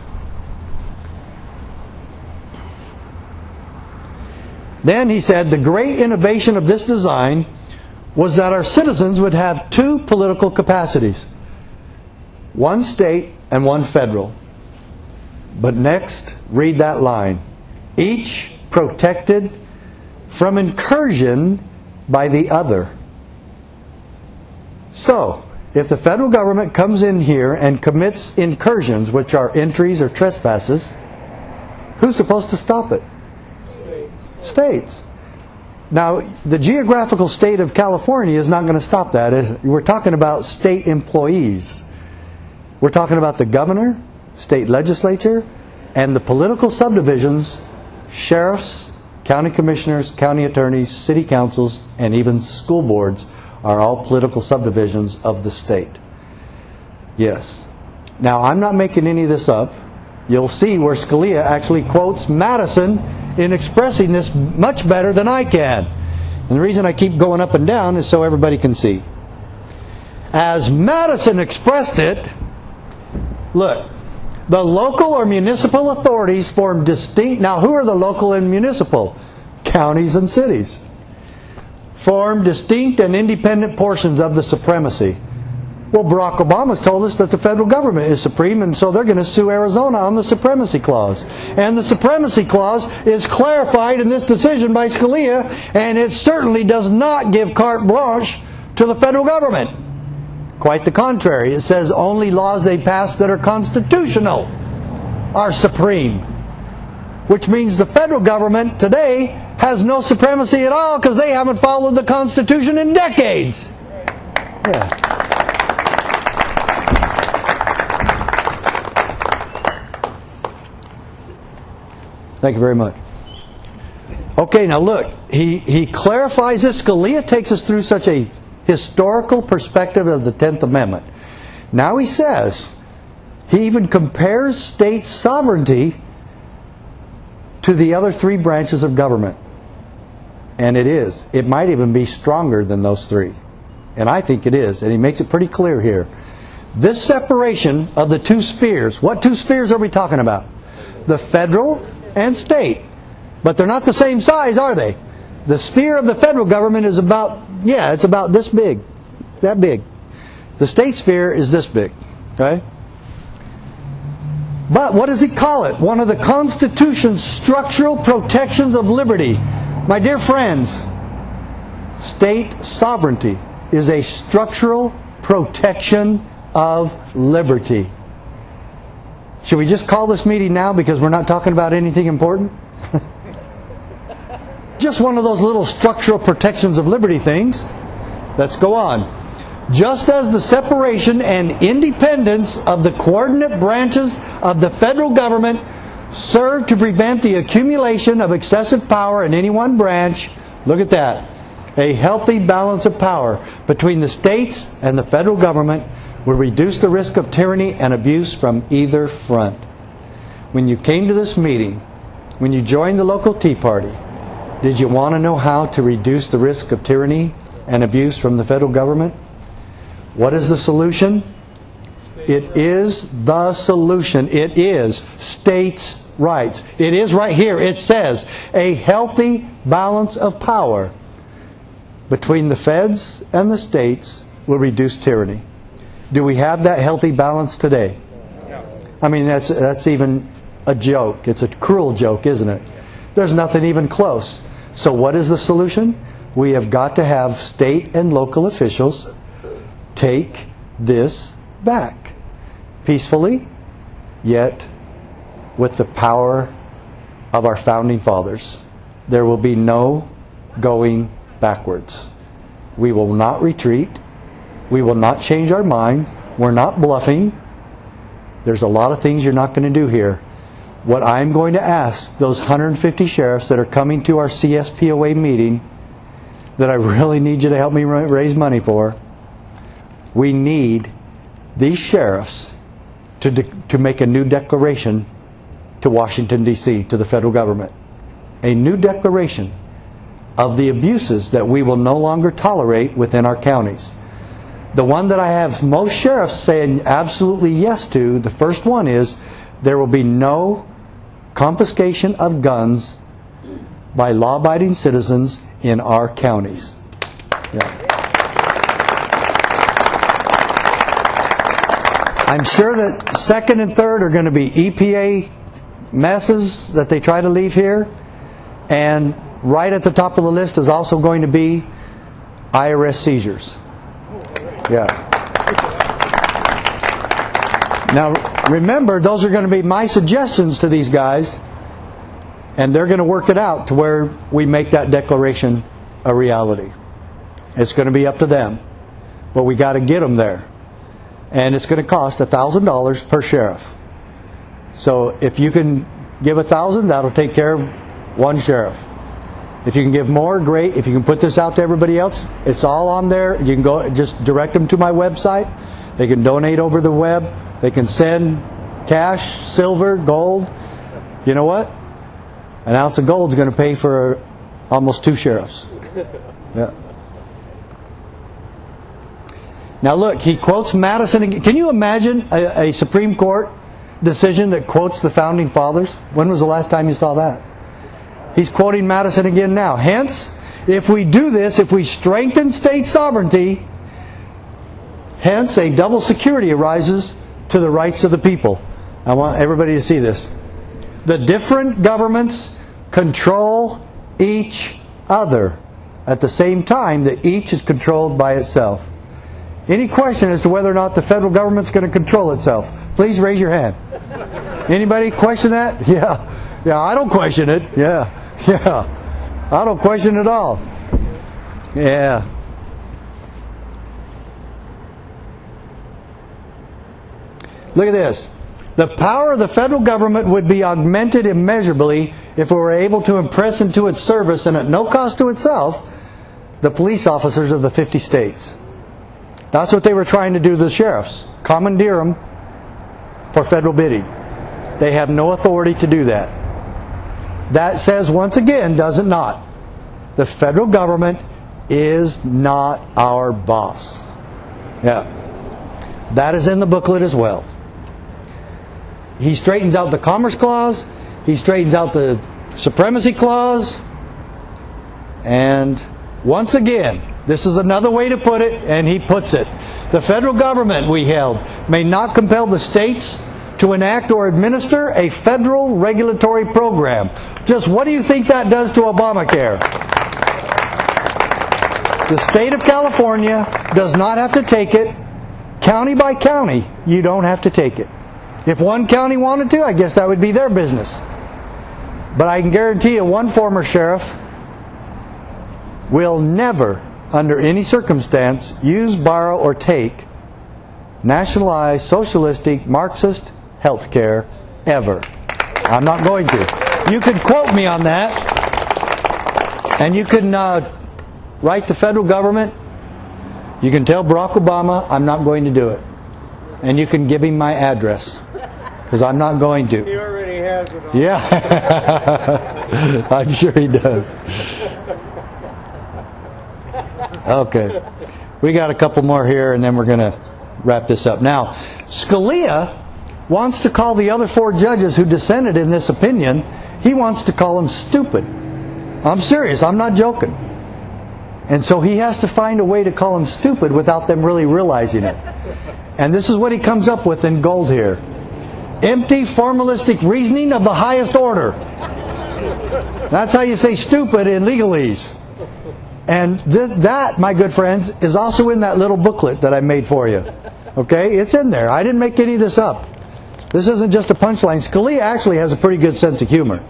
Then he said the great innovation of this design was that our citizens would have two political capacities, one state and one federal. But next, read that line. Each protected from incursion by the other. So, if the federal government comes in here and commits incursions, which are entries or trespasses, who's supposed to stop it? States. Now, the geographical state of California is not going to stop that. We're talking about state employees. We're talking about the governor, state legislature, and the political subdivisions, sheriffs, county commissioners, county attorneys, city councils, and even school boards are all political subdivisions of the state. Yes. Now, I'm not making any of this up. You'll see where Scalia actually quotes Madison in expressing this much better than I can. And the reason I keep going up and down is so everybody can see. As Madison expressed it, look, the local or municipal authorities form distinct... Now, who are the local and municipal? Counties and cities. Form distinct and independent portions of the supremacy. Well, Barack Obama's told us that the federal government is supreme, and so they're going to sue Arizona on the Supremacy Clause. And the Supremacy Clause is clarified in this decision by Scalia, and it certainly does not give carte blanche to the federal government. Quite the contrary. It says only laws they pass that are constitutional are supreme. Which means the federal government today has no supremacy at all because they haven't followed the Constitution in decades. Yeah. Thank you very much. Okay, now look, he clarifies this. Scalia takes us through such a historical perspective of the 10th Amendment. Now he says, he even compares state sovereignty to the other three branches of government. And it is. It might even be stronger than those three. And I think it is. And he makes it pretty clear here. This separation of the two spheres, what two spheres are we talking about? The federal and state. But they're not the same size, are they? The sphere of the federal government is about, it's about this big. That big. The state sphere is this big. Okay? But what does he call it? One of the Constitution's structural protections of liberty. My dear friends, state sovereignty is a structural protection of liberty. Should we just call this meeting now because we're not talking about anything important? Just one of those little structural protections of liberty things. Let's go on. Just as the separation and independence of the coordinate branches of the federal government serve to prevent the accumulation of excessive power in any one branch, look at that. A healthy balance of power between the states and the federal government will reduce the risk of tyranny and abuse from either front. When you came to this meeting, when you joined the local Tea Party, did you want to know how to reduce the risk of tyranny and abuse from the federal government? What is the solution? It is the solution. It is states' rights. It is right here. It says a healthy balance of power between the feds and the states will reduce tyranny. Do we have that healthy balance today? I mean, that's even a joke. It's a cruel joke, isn't it? There's nothing even close. So what is the solution? We have got to have state and local officials take this back. Peacefully, yet with the power of our founding fathers. There will be no going backwards. We will not retreat. We will not change our mind. We're not bluffing. There's a lot of things you're not going to do here. What I'm going to ask those 150 sheriffs that are coming to our CSPOA meeting, that I really need you to help me raise money for, we need these sheriffs to make a new declaration to Washington, D.C., to the federal government. A new declaration of the abuses that we will no longer tolerate within our counties. The one that I have most sheriffs saying absolutely yes to, the first one is, there will be no confiscation of guns by law-abiding citizens in our counties. Yeah. I'm sure that second and third are going to be EPA messes that they try to leave here. And right at the top of the list is also going to be IRS seizures. Yeah. Now, remember, those are going to be my suggestions to these guys, and they're going to work it out to where we make that declaration a reality. It's going to be up to them, but we got to get them there. And it's going to cost $1,000 per sheriff. So if you can give $1,000, that'll take care of one sheriff. If you can give more, great. If you can put this out to everybody else, it's all on there. You can go, just direct them to my website. They can donate over the web. They can send cash, silver, gold. You know what? An ounce of gold is going to pay for almost 2 sheriffs. Yeah. Now look, he quotes Madison again. Can you imagine a Supreme Court decision that quotes the Founding Fathers? When was the last time you saw that? He's quoting Madison again now. Hence, if we do this, if we strengthen state sovereignty, hence a double security arises to the rights of the people. I want everybody to see this. The different governments control each other at the same time that each is controlled by itself. Any question as to whether or not the federal government's going to control itself? Please raise your hand. Anybody question that? Yeah. Yeah, I don't question it. Yeah. Yeah. I don't question it at all. Yeah. Look at this. The power of the federal government would be augmented immeasurably if it were able to impress into its service, and at no cost to itself, the police officers of the 50 states. That's what they were trying to do to the sheriffs. Commandeer them for federal bidding. They have no authority to do that. That says, once again, does it not? The federal government is not our boss. Yeah. That is in the booklet as well. He straightens out the Commerce Clause. He straightens out the Supremacy Clause. And once again, this is another way to put it, and he puts it. The federal government, we held, may not compel the states to enact or administer a federal regulatory program. Just what do you think that does to Obamacare? The state of California does not have to take it. County by county, you don't have to take it. If one county wanted to, I guess that would be their business. But I can guarantee you, one former sheriff will never, under any circumstance, use, borrow, or take nationalized, socialistic, Marxist health care ever. I'm not going to. You can quote me on that, and you can write the federal government. You can tell Barack Obama I'm not going to do it. And you can give him my address, because I'm not going to.
He already has it on.
Yeah. I'm sure he does. Okay. We got a couple more here, and then we're going to wrap this up. Now, Scalia wants to call the other 4 judges who dissented in this opinion, he wants to call them stupid. I'm serious. I'm not joking. And so he has to find a way to call them stupid without them really realizing it. And this is what he comes up with in gold here. Empty, formalistic reasoning of the highest order. That's how you say stupid in legalese. And that, my good friends, is also in that little booklet that I made for you. Okay? It's in there. I didn't make any of this up. This isn't just a punchline. Scalia actually has a pretty good sense of humor.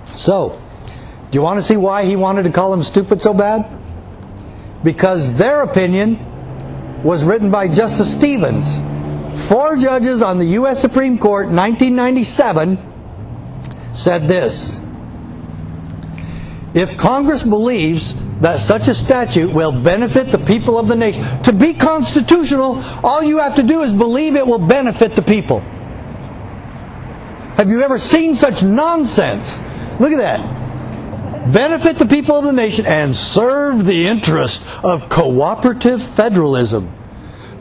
So, do you want to see why he wanted to call them stupid so bad? Because their opinion was written by Justice Stevens. 4 judges on the U.S. Supreme Court in 1997 said this: if Congress believes that such a statute will benefit the people of the nation, to be constitutional, all you have to do is believe it will benefit the people. Have you ever seen such nonsense? Look at that. Benefit the people of the nation and serve the interest of cooperative federalism.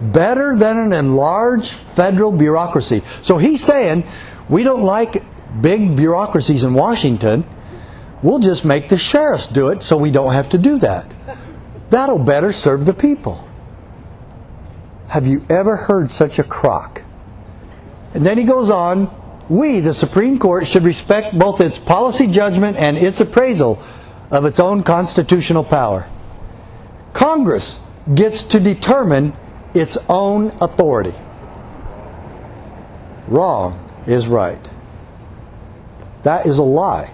Better than an enlarged federal bureaucracy. So he's saying, we don't like big bureaucracies in Washington. We'll just make the sheriffs do it so we don't have to do that. That'll better serve the people. Have you ever heard such a crock? And then he goes on, we, the Supreme Court, should respect both its policy judgment and its appraisal of its own constitutional power. Congress gets to determine its own authority. Wrong is right. That is a lie.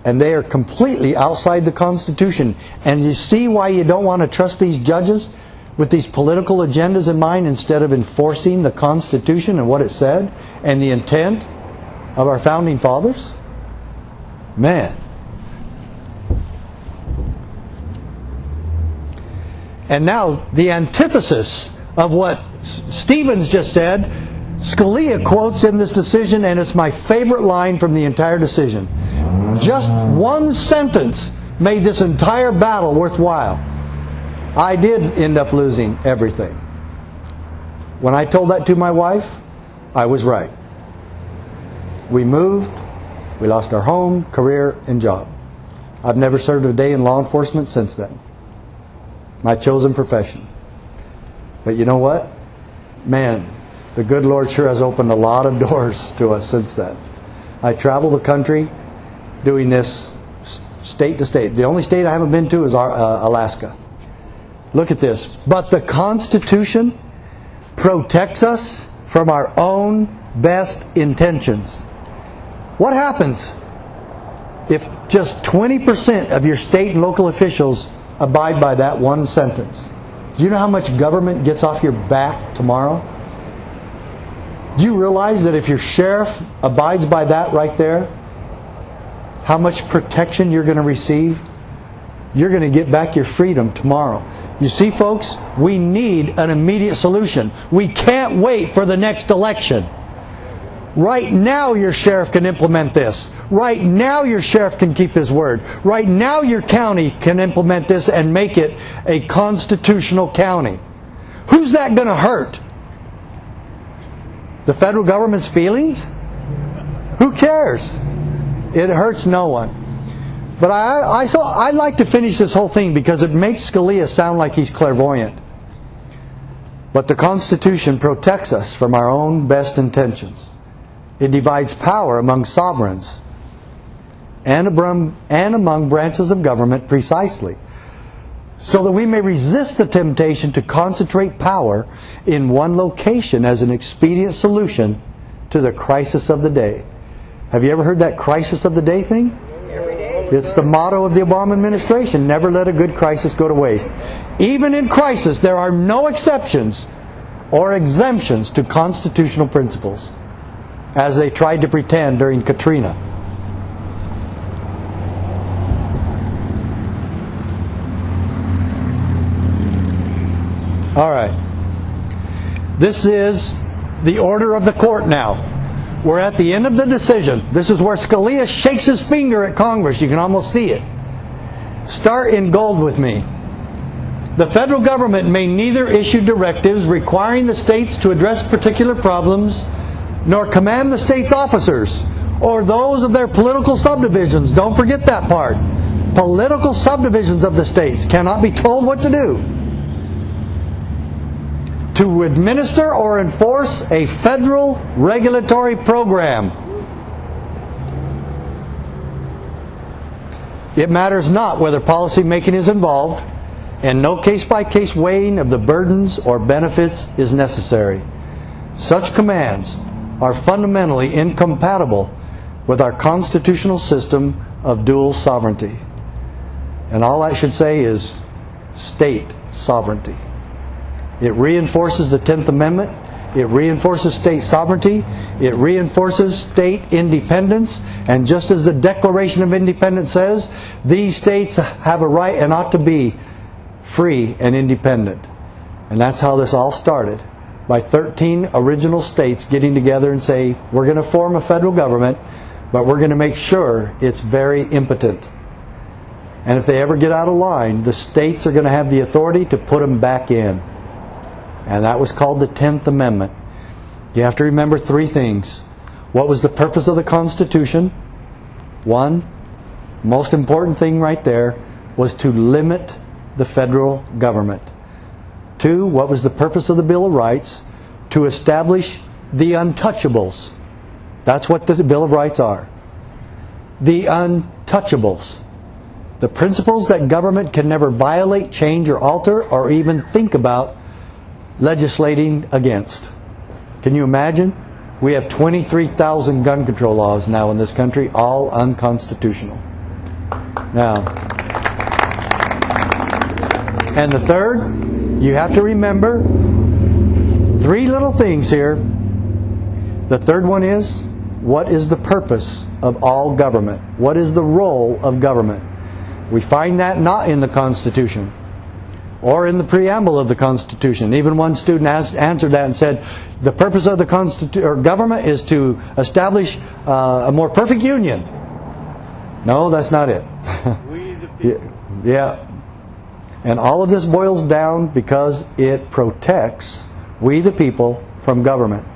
And they are completely outside the Constitution. And you see why you don't want to trust these judges with these political agendas in mind instead of enforcing the Constitution and what it said and the intent of our founding fathers? Man. And now the antithesis of what Stevens just said, Scalia quotes in this decision, and it's my favorite line from the entire decision. Just one sentence made this entire battle worthwhile. I did end up losing everything. When I told that to my wife, I was right. We moved, we lost our home, career, and job. I've never served a day in law enforcement since then. My chosen profession. But you know what? Man, the good Lord sure has opened a lot of doors to us since then. I travel the country doing this state to state. The only state I haven't been to is Alaska. Look at this. But the Constitution protects us from our own best intentions. What happens if just 20% of your state and local officials abide by that one sentence? Do you know how much government gets off your back tomorrow? Do you realize that if your sheriff abides by that right there, how much protection you're going to receive? You're going to get back your freedom tomorrow. You see, folks, we need an immediate solution. We can't wait for the next election. Right now your sheriff can implement this. Right now your sheriff can keep his word. Right now your county can implement this and make it a constitutional county. Who's that going to hurt? The federal government's feelings? Who cares? It hurts no one. But I like to finish this whole thing because it makes Scalia sound like he's clairvoyant. But the Constitution protects us from our own best intentions. It divides power among sovereigns and among branches of government precisely, so that we may resist the temptation to concentrate power in one location as an expedient solution to the crisis of the day. Have you ever heard that crisis of the day thing? It's the motto of the Obama administration. Never let a good crisis go to waste. Even in crisis, there are no exceptions or exemptions to constitutional principles, as they tried to pretend during Katrina. All right. This is the order of the court now. We're at the end of the decision. This is where Scalia shakes his finger at Congress. You can almost see it. Start in gold with me. The federal government may neither issue directives requiring the states to address particular problems, nor command the state's officers, or those of their political subdivisions. Don't forget that part. Political subdivisions of the states cannot be told what to do. To administer or enforce a federal regulatory program. It matters not whether policy making is involved, and no case-by-case weighing of the burdens or benefits is necessary. Such commands are fundamentally incompatible with our constitutional system of dual sovereignty. And all I should say is state sovereignty. It reinforces the 10th Amendment. It reinforces state sovereignty. It reinforces state independence. And just as the Declaration of Independence says, these states have a right and ought to be free and independent. And that's how this all started, by 13 original states getting together and say, we're going to form a federal government, but we're going to make sure it's very impotent. And if they ever get out of line, the states are going to have the authority to put them back in. And that was called the 10th Amendment. You have to remember three things. What was the purpose of the Constitution? One, most important thing right there, was to limit the federal government. Two, what was the purpose of the Bill of Rights? To establish the untouchables. That's what the Bill of Rights are. The untouchables. The principles that government can never violate, change, or alter, or even think about legislating against. Can you imagine? We have 23,000 gun control laws now in this country, all unconstitutional. Now, and the third, you have to remember three little things here. The third one is, what is the purpose of all government? What is the role of government? We find that not in the Constitution or in the preamble of the Constitution. Even one student answered that and said, the purpose of the government is to establish a more perfect union. No, that's not it.
We the people.
Yeah. And all of this boils down because it protects we the people from government.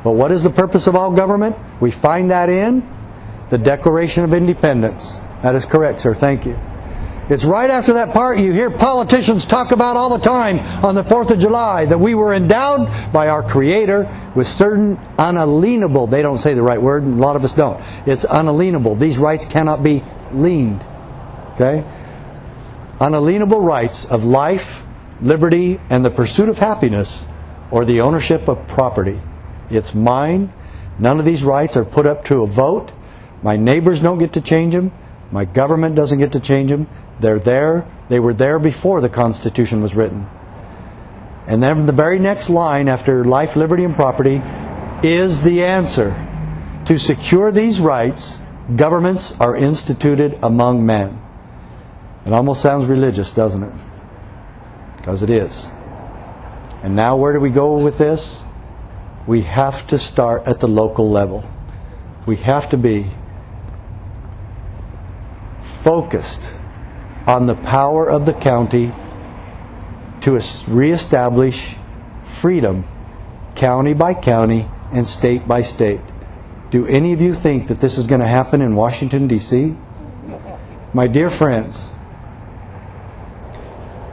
But what is the purpose of all government? We find that in the Declaration of Independence. That is correct, sir. Thank you. It's right after that part you hear politicians talk about all the time on the 4th of July, that we were endowed by our Creator with certain unalienable, they don't say the right word, and a lot of us don't. It's unalienable. These rights cannot be liened. Okay? Unalienable rights of life, liberty, and the pursuit of happiness, or the ownership of property. It's mine. None of these rights are put up to a vote. My neighbors don't get to change them. My government doesn't get to change them. They're there. They were there before the Constitution was written. And then the very next line after life, liberty, and property is the answer. To secure these rights, governments are instituted among men. It almost sounds religious, doesn't it? Because it is. And now where do we go with this? We have to start at the local level. We have to be focused on the power of the county to reestablish freedom, county by county and state by state. Do any of you think that this is going to happen in Washington, D.C.? My dear friends,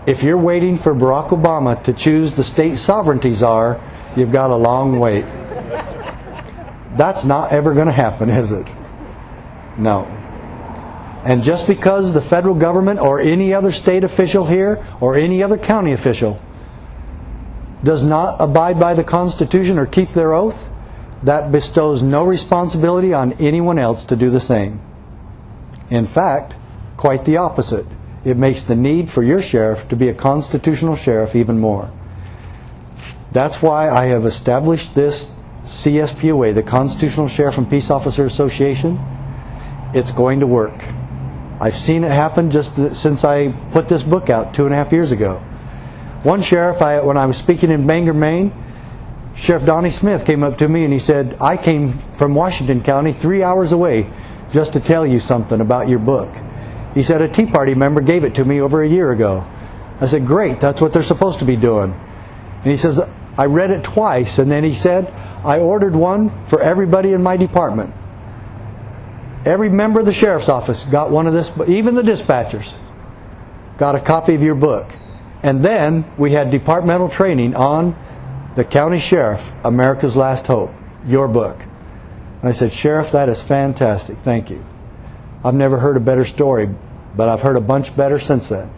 if you're waiting for Barack Obama to choose the state sovereignty czar, you've got a long wait. That's not ever going to happen, is it? No. And just because the federal government or any other state official here or any other county official does not abide by the Constitution or keep their oath, that bestows no responsibility on anyone else to do the same. In fact, quite the opposite. It makes the need for your sheriff to be a constitutional sheriff even more. That's why I have established this CSPOA, the Constitutional Sheriff and Peace Officer Association. It's going to work. I've seen it happen just since I put this book out 2.5 years ago. One sheriff, when I was speaking in Bangor, Maine, Sheriff Donnie Smith came up to me and he said, I came from Washington County 3 hours away just to tell you something about your book. He said, a Tea Party member gave it to me over a year ago. I said, great, that's what they're supposed to be doing. And he says, I read it twice, and then he said, I ordered one for everybody in my department. Every member of the sheriff's office got one of this, even the dispatchers got a copy of your book. And then we had departmental training on the county sheriff, America's Last Hope, your book. And I said, Sheriff, that is fantastic. Thank you. I've never heard a better story, but I've heard a bunch better since then.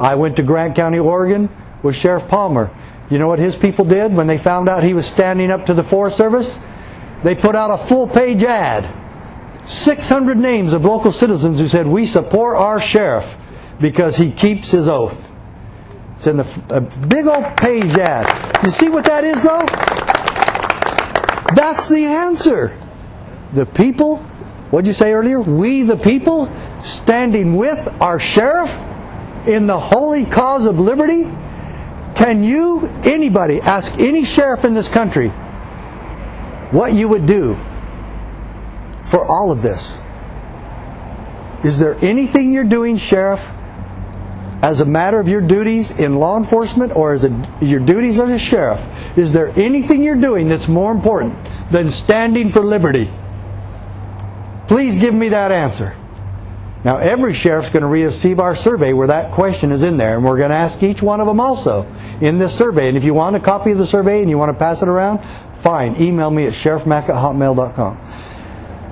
I went to Grant County, Oregon with Sheriff Palmer. You know what his people did when they found out he was standing up to the Forest Service? They put out a full-page ad. 600 names of local citizens who said, we support our sheriff because he keeps his oath. It's in a big old page ad. You see what that is, though? That's the answer. The people, what'd you say earlier? We the people, standing with our sheriff in the holy cause of liberty. Can you, anybody, ask any sheriff in this country what you would do for all of this? Is there anything you're doing, sheriff, as a matter of your duties in law enforcement or as your duties as a sheriff? Is there anything you're doing that's more important than standing for liberty? Please give me that answer. Now, every sheriff's going to receive our survey where that question is in there, and we're going to ask each one of them also in this survey. And if you want a copy of the survey and you want to pass it around, fine. Email me at sheriffmack@hotmail.com.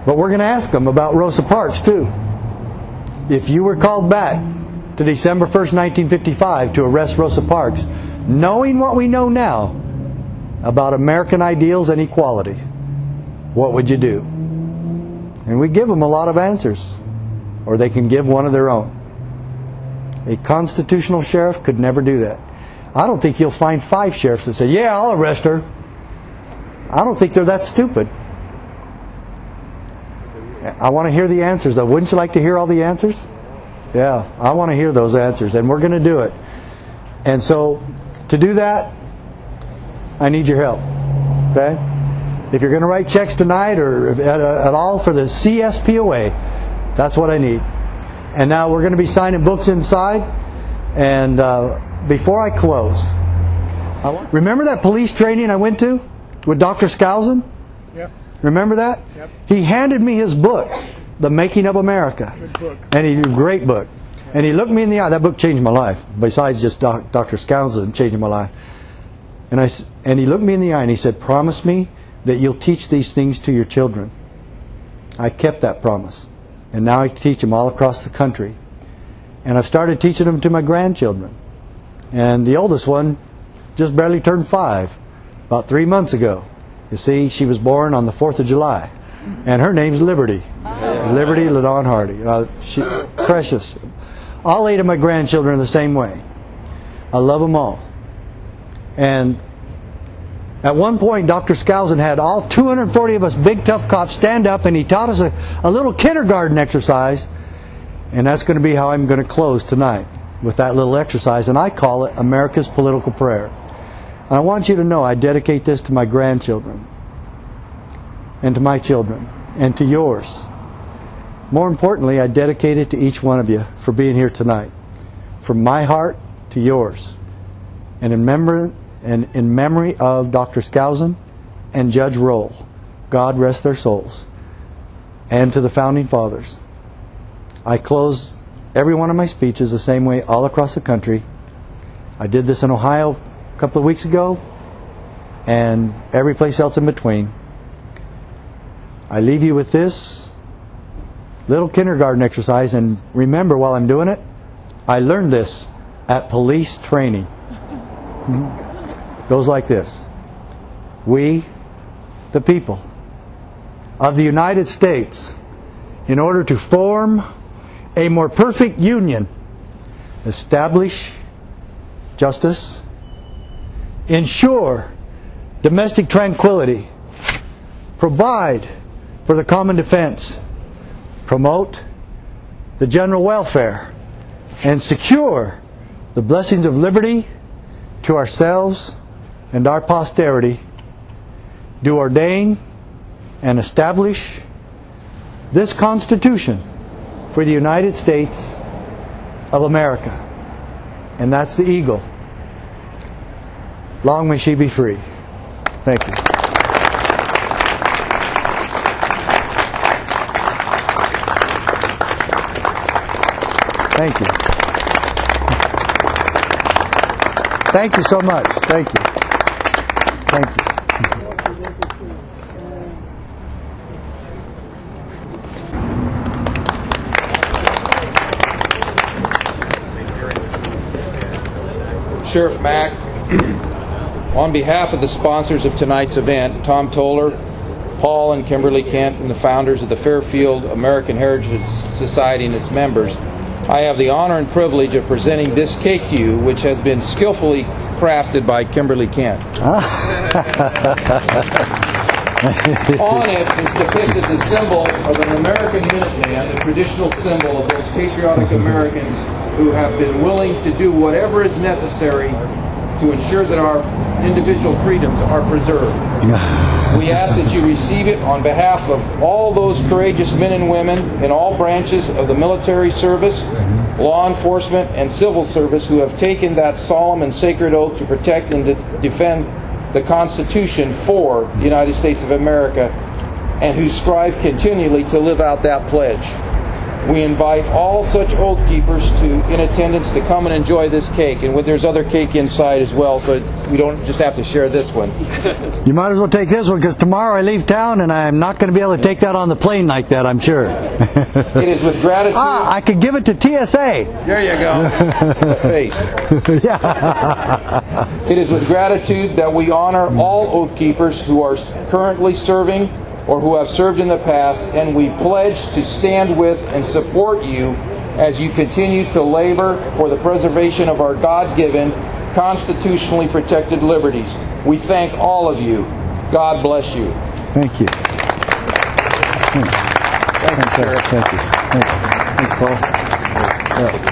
But we're going to ask them about Rosa Parks, too. If you were called back to December 1st, 1955 to arrest Rosa Parks, knowing what we know now about American ideals and equality, what would you do? And we give them a lot of answers. Or they can give one of their own. A constitutional sheriff could never do that. I don't think you'll find 5 sheriffs that say, yeah, I'll arrest her. I don't think they're that stupid. I want to hear the answers, though. Wouldn't you like to hear all the answers? Yeah, I want to hear those answers, and we're going to do it. And so, to do that, I need your help. Okay? If you're going to write checks tonight or at all for the CSPOA, that's what I need. And now we're going to be signing books inside. And before I close, remember that police training I went to with Dr. Skousen?
Yep.
Remember that?
Yep.
He handed me his book, The Making of America.
Good book.
And he great book. And he looked me in the eye. That book changed my life. Besides just Dr. Skousen changing my life. And he looked me in the eye and he said, promise me that you'll teach these things to your children. I kept that promise. And now I teach them all across the country. And I've started teaching them to my grandchildren. And the oldest one just barely turned 5, about 3 months ago. You see, she was born on the 4th of July. And her name's Liberty. Liberty LaDawn Hardy. Precious. All 8 of my grandchildren are the same way. I love them all. And at one point, Dr. Skousen had all 240 of us big tough cops stand up, and he taught us a little kindergarten exercise. And that's going to be how I'm going to close tonight, with that little exercise. And I call it America's Political Prayer. And I want you to know I dedicate this to my grandchildren, and to my children, and to yours. More importantly, I dedicate it to each one of you for being here tonight. From my heart to yours. And in memory of Dr. Skousen and Judge Roll, God rest their souls, and to the Founding Fathers. I close every one of my speeches the same way all across the country. I did this in Ohio a couple of weeks ago, and every place else in between. I leave you with this little kindergarten exercise, and remember while I'm doing it, I learned this at police training. Goes like this. We, the people of the United States, in order to form a more perfect union, establish justice, ensure domestic tranquility, provide for the common defense, promote the general welfare, and secure the blessings of liberty to ourselves and our posterity, do ordain and establish this Constitution for the United States of America. And that's the eagle. Long may she be free. Thank you. Thank you. Thank you so much. Thank you. Thank you.
Sheriff Mack, on behalf of the sponsors of tonight's event, Tom Toller, Paul and Kimberly Kent, and the founders of the Fairfield American Heritage Society and its members, I have the honor and privilege of presenting this cake to you, which has been skillfully crafted by Kimberly Kent. On it is depicted the symbol of an American Minuteman, the traditional symbol of those patriotic Americans who have been willing to do whatever is necessary to ensure that our individual freedoms are preserved. We ask that you receive it on behalf of all those courageous men and women in all branches of the military service, law enforcement, and civil service who have taken that solemn and sacred oath to protect and to defend the Constitution for the United States of America, and who strive continually to live out that pledge. We invite all such oath keepers in attendance to come and enjoy this cake, and there's other cake inside as well, so we don't just have to share this one.
You might as well take this one, because tomorrow I leave town and I'm not going to be able to take that on the plane like that, I'm sure.
It is with gratitude.
I could give it to TSA.
There you go. The face.
Yeah.
It is with gratitude that we honor all oath keepers who are currently serving or who have served in the past, and we pledge to stand with and support you as you continue to labor for the preservation of our God-given, constitutionally protected liberties. We thank all of you. God bless you.
Thank you.
Thank you, Sheriff.
Thank you. Thanks, Paul. Yeah.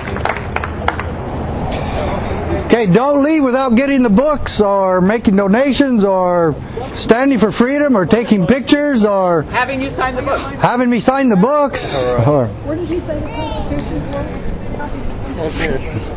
Okay, don't leave without getting the books or making donations or standing for freedom or taking pictures or
having you sign the books.
Having me sign the books. Or
Where does he say the Constitution is?